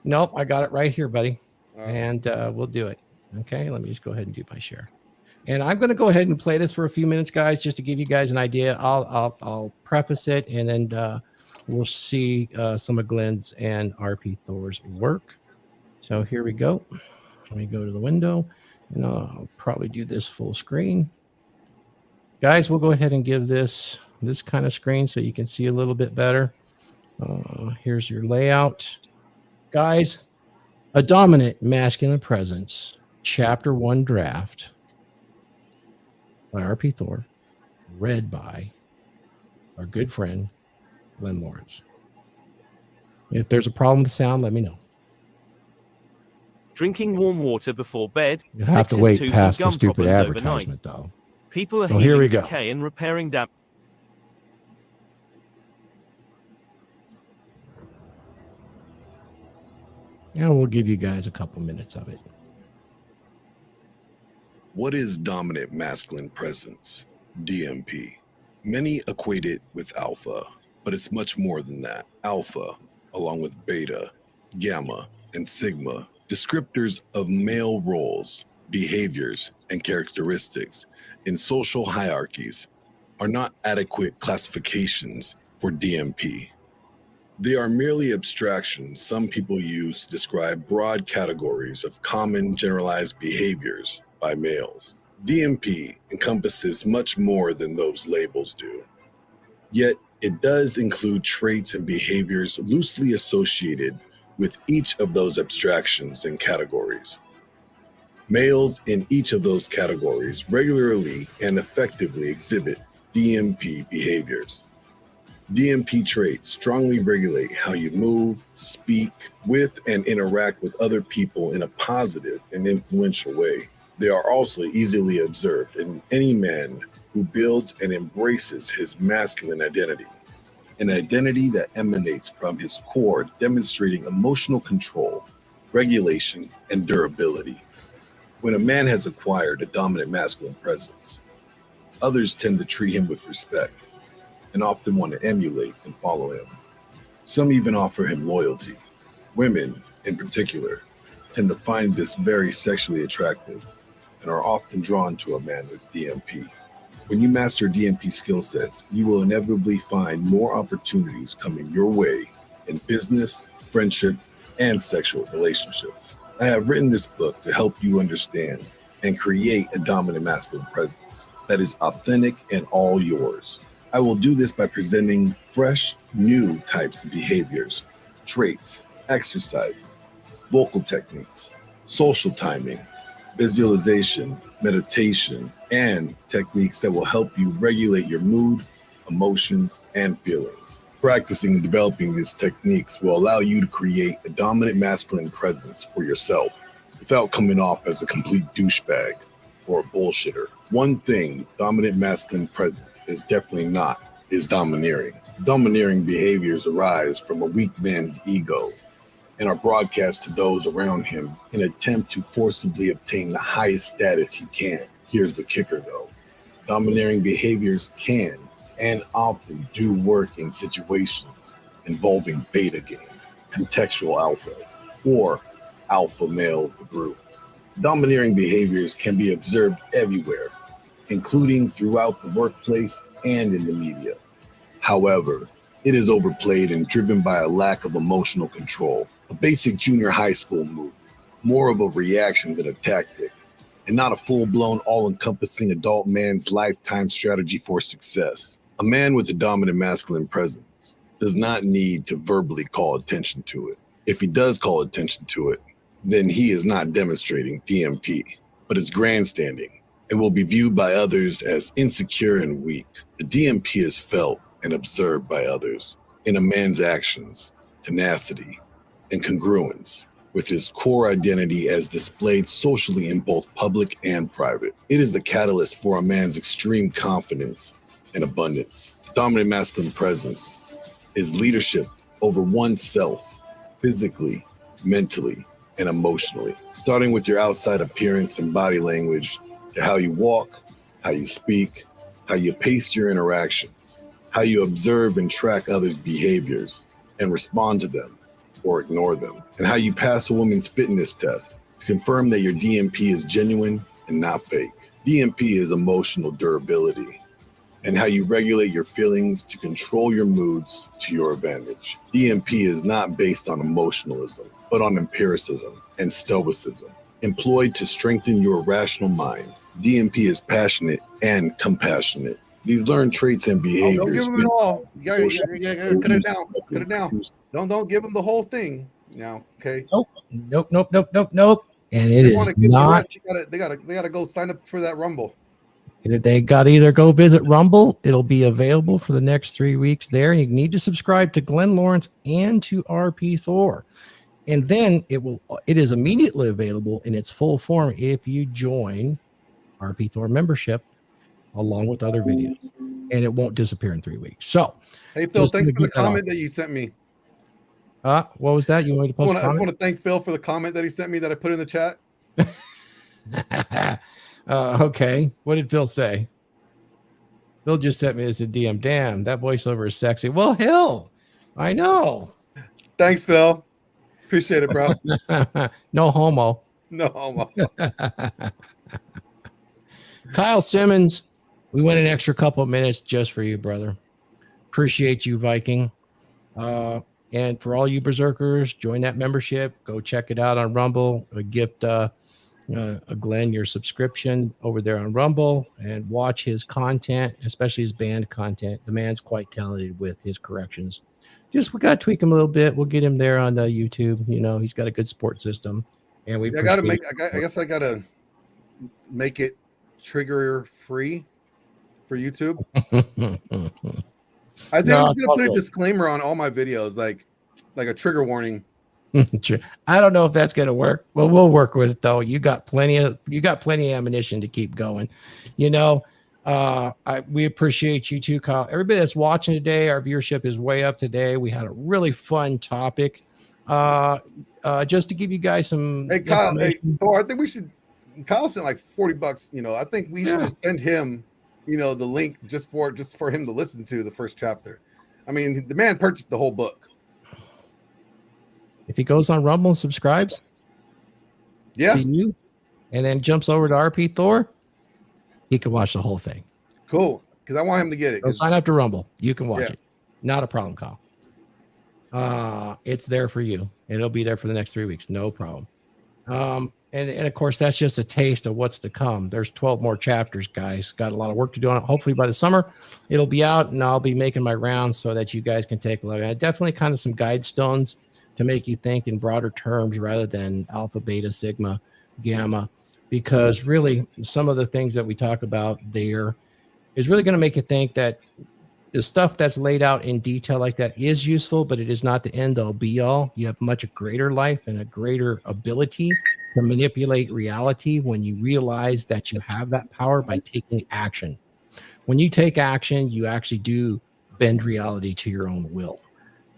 Nope, I got it right here, buddy. And we'll do it. Okay, let me just go ahead and do my share. And I'm going to go ahead and play this for a few minutes, guys, just to give you guys an idea. I'll preface it, and then we'll see some of Glenn's and RP Thor's work. So here we go. Let me go to the window, and I'll probably do this full screen. Guys, we'll go ahead and give this kind of screen so you can see a little bit better. Here's your layout. Guys, A Dominant Masculine Presence, Chapter 1 Draft by RP Thor, read by our good friend, Glenn Lawrence. If there's a problem with the sound, let me know. drinking warm water before bed, You have to fixes wait tooth and past the gum stupid problems overnight. advertisement, though. People are So here we healing go. decay and repairing damage. Yeah, we'll give you guys a couple minutes of it. What is dominant masculine presence? DMP. Many equate it with alpha, but it's much more than that. Alpha, along with beta, gamma, and sigma, descriptors of male roles, behaviors, and characteristics in social hierarchies, are not adequate classifications for DMP. They are merely abstractions some people use to describe broad categories of common generalized behaviors by males. DMP encompasses much more than those labels do. Yet, it does include traits and behaviors loosely associated with each of those abstractions and categories. Males in each of those categories regularly and effectively exhibit DMP behaviors. DMP traits strongly regulate how you move, speak with, and interact with other people in a positive and influential way. They are also easily observed in any man who builds and embraces his masculine identity, an identity that emanates from his core, demonstrating emotional control, regulation, and durability. When a man has acquired a dominant masculine presence, others tend to treat him with respect and often want to emulate and follow him. Some even offer him loyalty. Women, in particular, tend to find this very sexually attractive and are often drawn to a man with DMP. When you master DMP skill sets, you will inevitably find more opportunities coming your way in business, friendship, and sexual relationships. I have written this book to help you understand and create a dominant masculine presence that is authentic and all yours. I will do this by presenting fresh, new types of behaviors, traits, exercises, vocal techniques, social timing, visualization, meditation, and techniques that will help you regulate your mood, emotions, and feelings. Practicing and developing these techniques will allow you to create a dominant masculine presence for yourself without coming off as a complete douchebag or a bullshitter. One thing dominant masculine presence is definitely not is domineering. Domineering behaviors arise from a weak man's ego and are broadcast to those around him in an attempt to forcibly obtain the highest status he can. Here's the kicker though. Domineering behaviors can and often do work in situations involving beta game, contextual alpha, or alpha male of the group. Domineering behaviors can be observed everywhere, including throughout the workplace and in the media. However, it is overplayed and driven by a lack of emotional control, a basic junior high school move, more of a reaction than a tactic, and not a full-blown, all-encompassing adult man's lifetime strategy for success. A man with a dominant masculine presence does not need to verbally call attention to it. If he does call attention to it, then he is not demonstrating DMP, but is grandstanding and will be viewed by others as insecure and weak. The DMP is felt and observed by others in a man's actions, tenacity, and congruence with his core identity as displayed socially in both public and private. It is the catalyst for a man's extreme confidence and abundance. Dominant masculine presence is leadership over oneself, physically, mentally, and emotionally, starting with your outside appearance and body language to how you walk, how you speak, how you pace your interactions, how you observe and track others' behaviors and respond to them or ignore them, and how you pass a woman's fitness test to confirm that your DMP is genuine and not fake. DMP is emotional durability, and how you regulate your feelings to control your moods to your advantage. DMP is not based on emotionalism, but on empiricism and stoicism, employed to strengthen your rational mind. DMP is passionate and compassionate. These learned traits and behaviors. Don't give them it all. You gotta cut it down. Cut it down. Don't give them the whole thing. Now, okay. Nope. And it is not. They gotta go sign up for that Rumble. They got to either go visit Rumble. It'll be available for the next 3 weeks there. You need to subscribe to Glenn Lawrence and to RP Thor. And then it is immediately available in its full form if you join RP Thor membership along with other videos, and it won't disappear in 3 weeks. So Hey Phil, just thanks to for the get that off. comment that you sent me. What was that? You want me to post a I just comment? want to thank Phil for the comment that he sent me that I put in the chat. Okay. What did Phil say? Phil just sent me this a DM. Damn, that voiceover is sexy. Well, hell, I know. Thanks, Phil. Appreciate it, bro. No homo. No homo. Kyle Simmons, we went an extra couple of minutes just for you, brother. Appreciate you, Viking. And for all you berserkers, join that membership. Go check it out on Rumble. Gift Glenn your subscription over there on Rumble and watch his content, especially his band content. The man's quite talented with his corrections. Just we got to tweak him a little bit. We'll get him there on the YouTube. You know, he's got a good support system, and we. I got to make. I guess I got to make it trigger free for YouTube. I think I'm gonna put a disclaimer on all my videos, like a trigger warning. I don't know if that's gonna work. Well, we'll work with it though. You got plenty of ammunition to keep going. You know, we appreciate you too, Kyle. Everybody that's watching today, our viewership is way up today. We had a really fun topic. Just to give you guys some. Hey Kyle, Thor, I think we should. Kyle sent like $40. You know, I think we should just send him, you know, the link just for him to listen to the first chapter. I mean, the man purchased the whole book. If he goes on Rumble and subscribes, to you, and then jumps over to RP Thor, he can watch the whole thing. Cool, because I want him to get it. Go sign up to Rumble. You can watch it. Not a problem, Kyle. It's there for you. And it'll be there for the next 3 weeks. No problem. And of course, that's just a taste of what's to come. There's 12 more chapters, guys. Got a lot of work to do on it. Hopefully by the summer, it'll be out, and I'll be making my rounds so that you guys can take a look. And definitely kind of some guide stones to make you think in broader terms rather than alpha, beta, sigma, gamma, because really some of the things that we talk about there is really going to make you think that the stuff that's laid out in detail like that is useful, but it is not the end all be all. You have much greater life and a greater ability to manipulate reality when you realize that you have that power by taking action. When you take action, you actually do bend reality to your own will.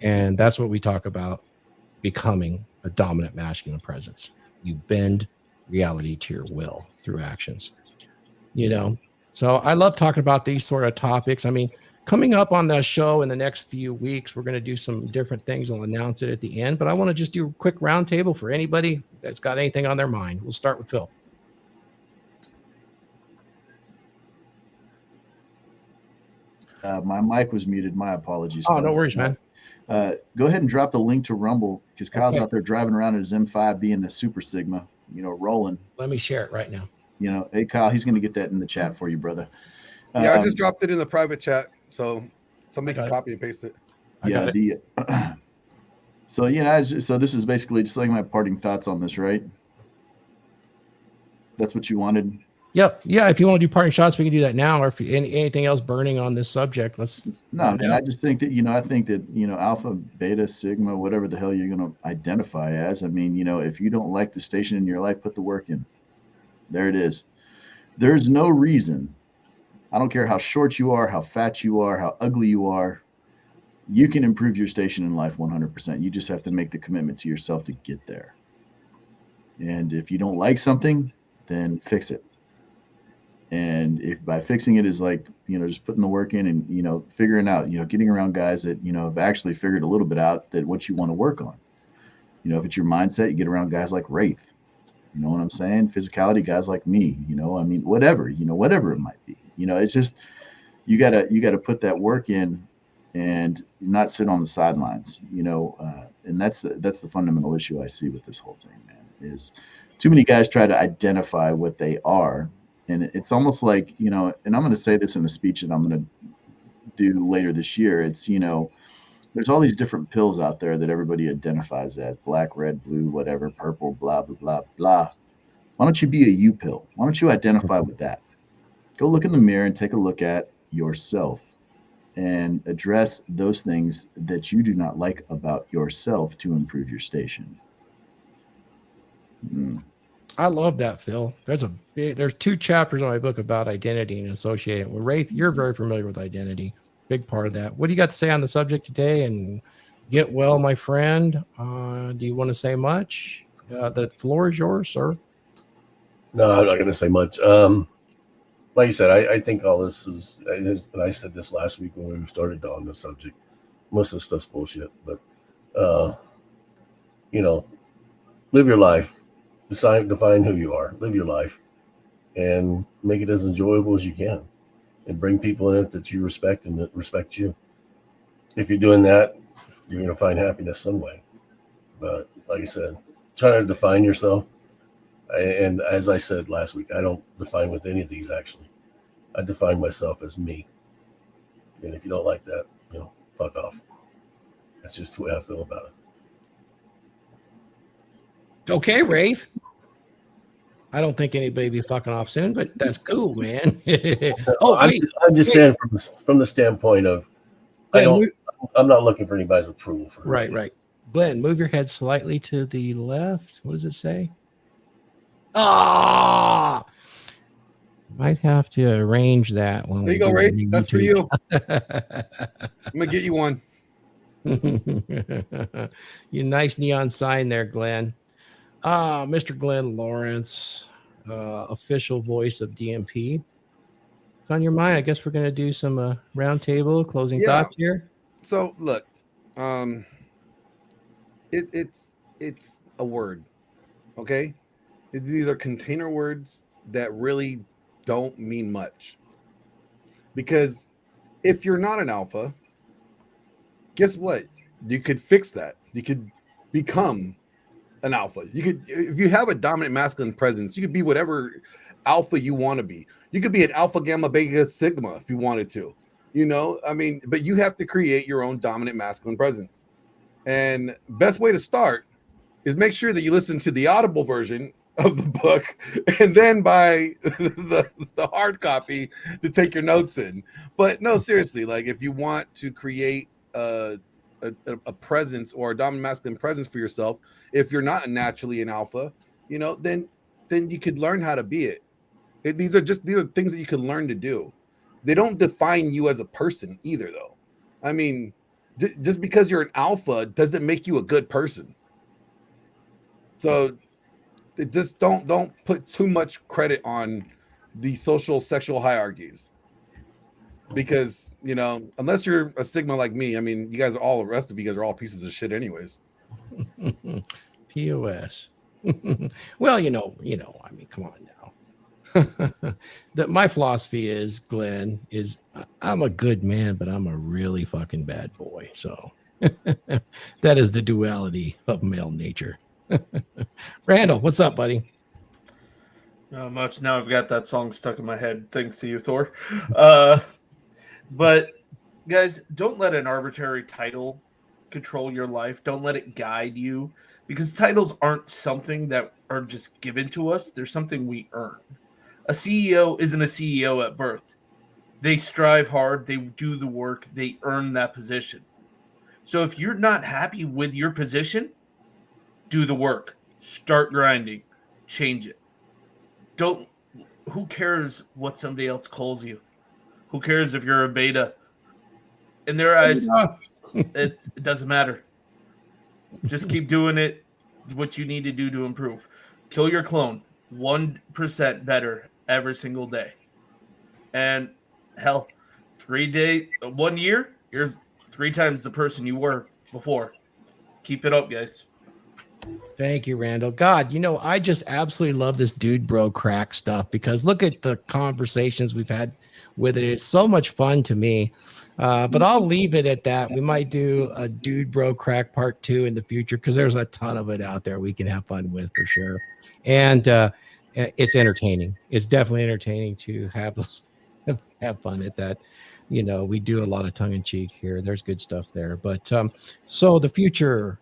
And that's what we talk about, becoming a dominant masculine presence. You bend reality to your will through actions. You know, so I love talking about these sort of topics. I mean, coming up on the show in the next few weeks, we're going to do some different things. I'll announce it at the end, but I want to just do a quick roundtable for anybody that's got anything on their mind. We'll start with Phil. My mic was muted. My apologies. Oh, no worries, man. Go ahead and drop the link to Rumble because Kyle's out there driving around in his M5 being a super sigma, you know, rolling. Let me share it right now. You know, hey, Kyle, he's going to get that in the chat for you, brother. Yeah, I just dropped it in the private chat. So somebody can copy and paste it. So, you know, so this is basically just like my parting thoughts on this, right? That's what you wanted? Yep. Yeah. If you want to do parting shots, we can do that now. Or if anything else burning on this subject, let's. No, man, I just think that, you know, alpha, beta, sigma, whatever the hell you're going to identify as. I mean, you know, if you don't like the station in your life, put the work in. There it is. There's no reason. I don't care how short you are, how fat you are, how ugly you are. You can improve your station in life 100%. You just have to make the commitment to yourself to get there. And if you don't like something, then fix it. And if by fixing it is like, you know, just putting the work in and, you know, figuring out, you know, getting around guys that, you know, have actually figured a little bit out that what you want to work on. You know, if it's your mindset, you get around guys like Wraith. You know what I'm saying? Physicality, guys like me, you know, I mean, whatever it might be. You know, it's just you gotta put that work in and not sit on the sidelines, you know, and that's the fundamental issue I see with this whole thing, man, is too many guys try to identify what they are. And it's almost like, you know, and I'm going to say this in a speech that I'm going to do later this year. It's, you know, there's all these different pills out there that everybody identifies as black, red, blue, whatever, purple, blah, blah, blah, blah. Why don't you be a U pill? Why don't you identify with that? Go look in the mirror and take a look at yourself and address those things that you do not like about yourself to improve your station. I love that, Phil. There's 2 chapters in my book about identity and associating. Well, Wraith, you're very familiar with identity. Big part of that. What do you got to say on the subject today? And get well, my friend. Do you want to say much? The floor is yours, sir. No, I'm not going to say much. Like I said, I think all this is, and I said this last week when we started on the subject. Most of the stuff's bullshit, but live your life. Define who you are. Live your life, and make it as enjoyable as you can, and bring people in it that you respect and that respect you. If you're doing that, you're going to find happiness some way. But like I said, trying to define yourself, and as I said last week, I don't define with any of these actually. I define myself as me, and if you don't like that, fuck off. That's just the way I feel about it. Okay, Wraith. I don't think anybody be fucking off soon, but that's cool, man. I'm just saying from the standpoint of I'm not looking for anybody's approval for right. Glenn, move your head slightly to the left. What does it say? Might have to arrange that one. There you go, Ray. That's for you. I'm gonna get you one. You nice neon sign there, Glenn. Mr. Glenn Lawrence, official voice of DMP. It's on your mind. I guess we're gonna do some round table closing thoughts here. So look, it's a word, okay? These are container words that really don't mean much, because if you're not an alpha, guess what? You could fix that. You could become an alpha. You could, if you have a dominant masculine presence, you could be whatever alpha you want to be. You could be an alpha, gamma, beta, sigma if you wanted to. But you have to create your own dominant masculine presence. And best way to start is make sure that you listen to the audible version of the book and then buy the hard copy to take your notes in. But no, seriously, like if you want to create a presence or a dominant masculine presence for yourself, if you're not naturally an alpha, then you could learn how to be it. These are things that you can learn to do. They don't define you as a person either, though. I mean, just because you're an alpha doesn't make you a good person. So just don't put too much credit on the social sexual hierarchies, because unless you're a sigma like me, I mean, you guys are all, the rest of you guys are all pieces of shit anyways. POS. Well, I mean, come on now. My philosophy is, Glenn, I'm a good man, but I'm a really fucking bad boy. So that is the duality of male nature. Randall, what's up, buddy? Not much. Now I've got that song stuck in my head, thanks to you, Thor. But guys, don't let an arbitrary title control your life. Don't let it guide you, because titles aren't something that are just given to us. They're something we earn. A CEO isn't a CEO at birth. They strive hard. They do the work. They earn that position. So if you're not happy with your position, do the work. Start grinding. Change it. Who cares what somebody else calls you? Who cares if you're a beta? In their eyes, it doesn't matter. Just keep doing it, what you need to do to improve. Kill your clone 1% better every single day. And hell, 1 year, you're 3 times the person you were before. Keep it up, guys. Thank you, Randall. God, I just absolutely love this dude bro crack stuff, because look at the conversations we've had with it. It's so much fun to me. But I'll leave it at that. We might do a dude bro crack part 2 in the future, because there's a ton of it out there we can have fun with for sure. And it's entertaining. It's definitely entertaining to have fun at that. We do a lot of tongue in cheek here. There's good stuff there. But so the future,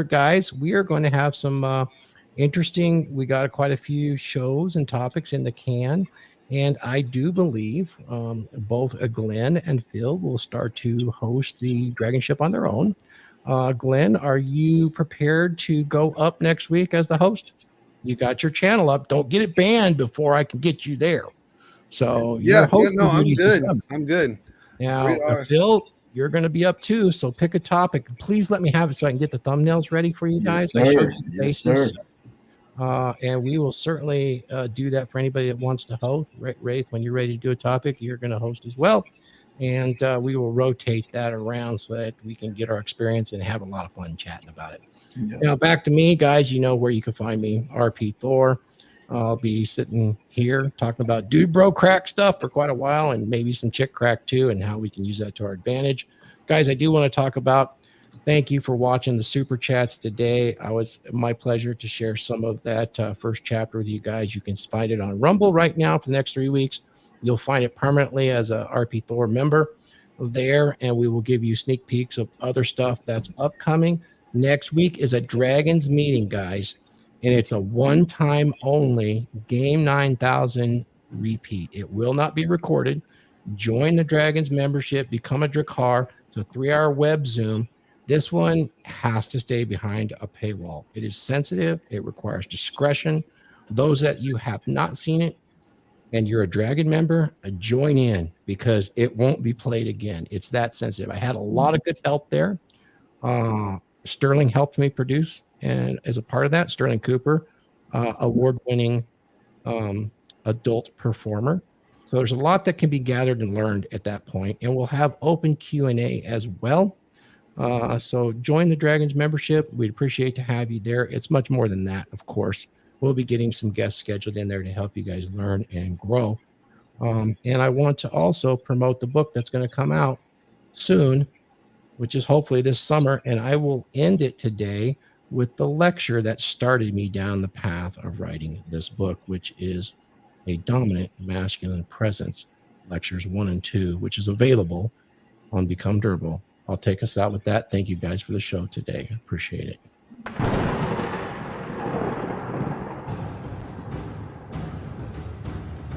guys, we are going to have some interesting. We got quite a few shows and topics in the can. And I do believe both Glenn and Phil will start to host the Dragon Ship on their own. Glenn, are you prepared to go up next week as the host? you got your channel up. Don't get it banned before I can get you there. So Yeah, your no, I'm duties good. are done. I'm good. Now, We are. Phil, you're going to be up too. So pick a topic. Please let me have it so I can get the thumbnails ready for you guys. Yes, I sir. showed you the Yes, faces. sir. And we will certainly do that for anybody that wants to host. Wraith, when you're ready to do a topic, you're going to host as well. And we will rotate that around so that we can get our experience and have a lot of fun chatting about it. Yeah. Now, back to me, guys. You know where you can find me, RP Thor. I'll be sitting here talking about dude bro crack stuff for quite a while, and maybe some chick crack too, and how we can use that to our advantage. Guys, I do want to talk about, thank you for watching the super chats today. I was my pleasure to share some of that first chapter with you guys. You can find it on Rumble right now for the next 3 weeks. You'll find it permanently as a RP Thor member there, and we will give you sneak peeks of other stuff that's upcoming. Next week is a Dragons meeting, guys, and it's a one-time only Game 9000 repeat. It will not be recorded. Join the Dragons membership, become a Drakkar. It's a 3-hour web Zoom. This one has to stay behind a paywall. It is sensitive. It requires discretion. Those that you have not seen it and you're a Dragon member, join in because it won't be played again. It's that sensitive. I had a lot of good help there. Sterling helped me produce, and as a part of that, Sterling Cooper, award-winning adult performer. So there's a lot that can be gathered and learned at that point, and we'll have open Q&A as well. So join the Dragons membership. We'd appreciate to have you there. It's much more than that, of course. We'll be getting some guests scheduled in there to help you guys learn and grow. And I want to also promote the book that's going to come out soon, which is hopefully this summer. And I will end it today with the lecture that started me down the path of writing this book, which is A Dominant Masculine Presence, lectures 1 and 2, which is available on Become Durable. I'll take us out with that. Thank you guys for the show today. Appreciate it.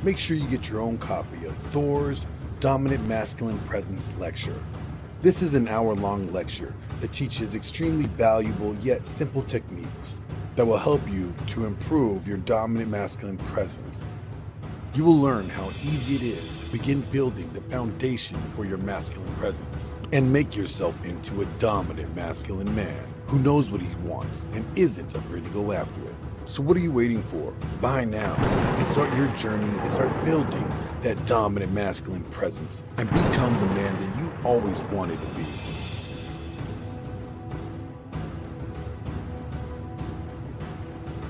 Make sure you get your own copy of Thor's Dominant Masculine Presence lecture. This is an hour-long lecture that teaches extremely valuable yet simple techniques that will help you to improve your dominant masculine presence. You will learn how easy it is to begin building the foundation for your masculine presence and make yourself into a dominant masculine man who knows what he wants and isn't afraid to go after it. So what are you waiting for? Buy now and start your journey and start building that dominant masculine presence and become the man that you always wanted to be.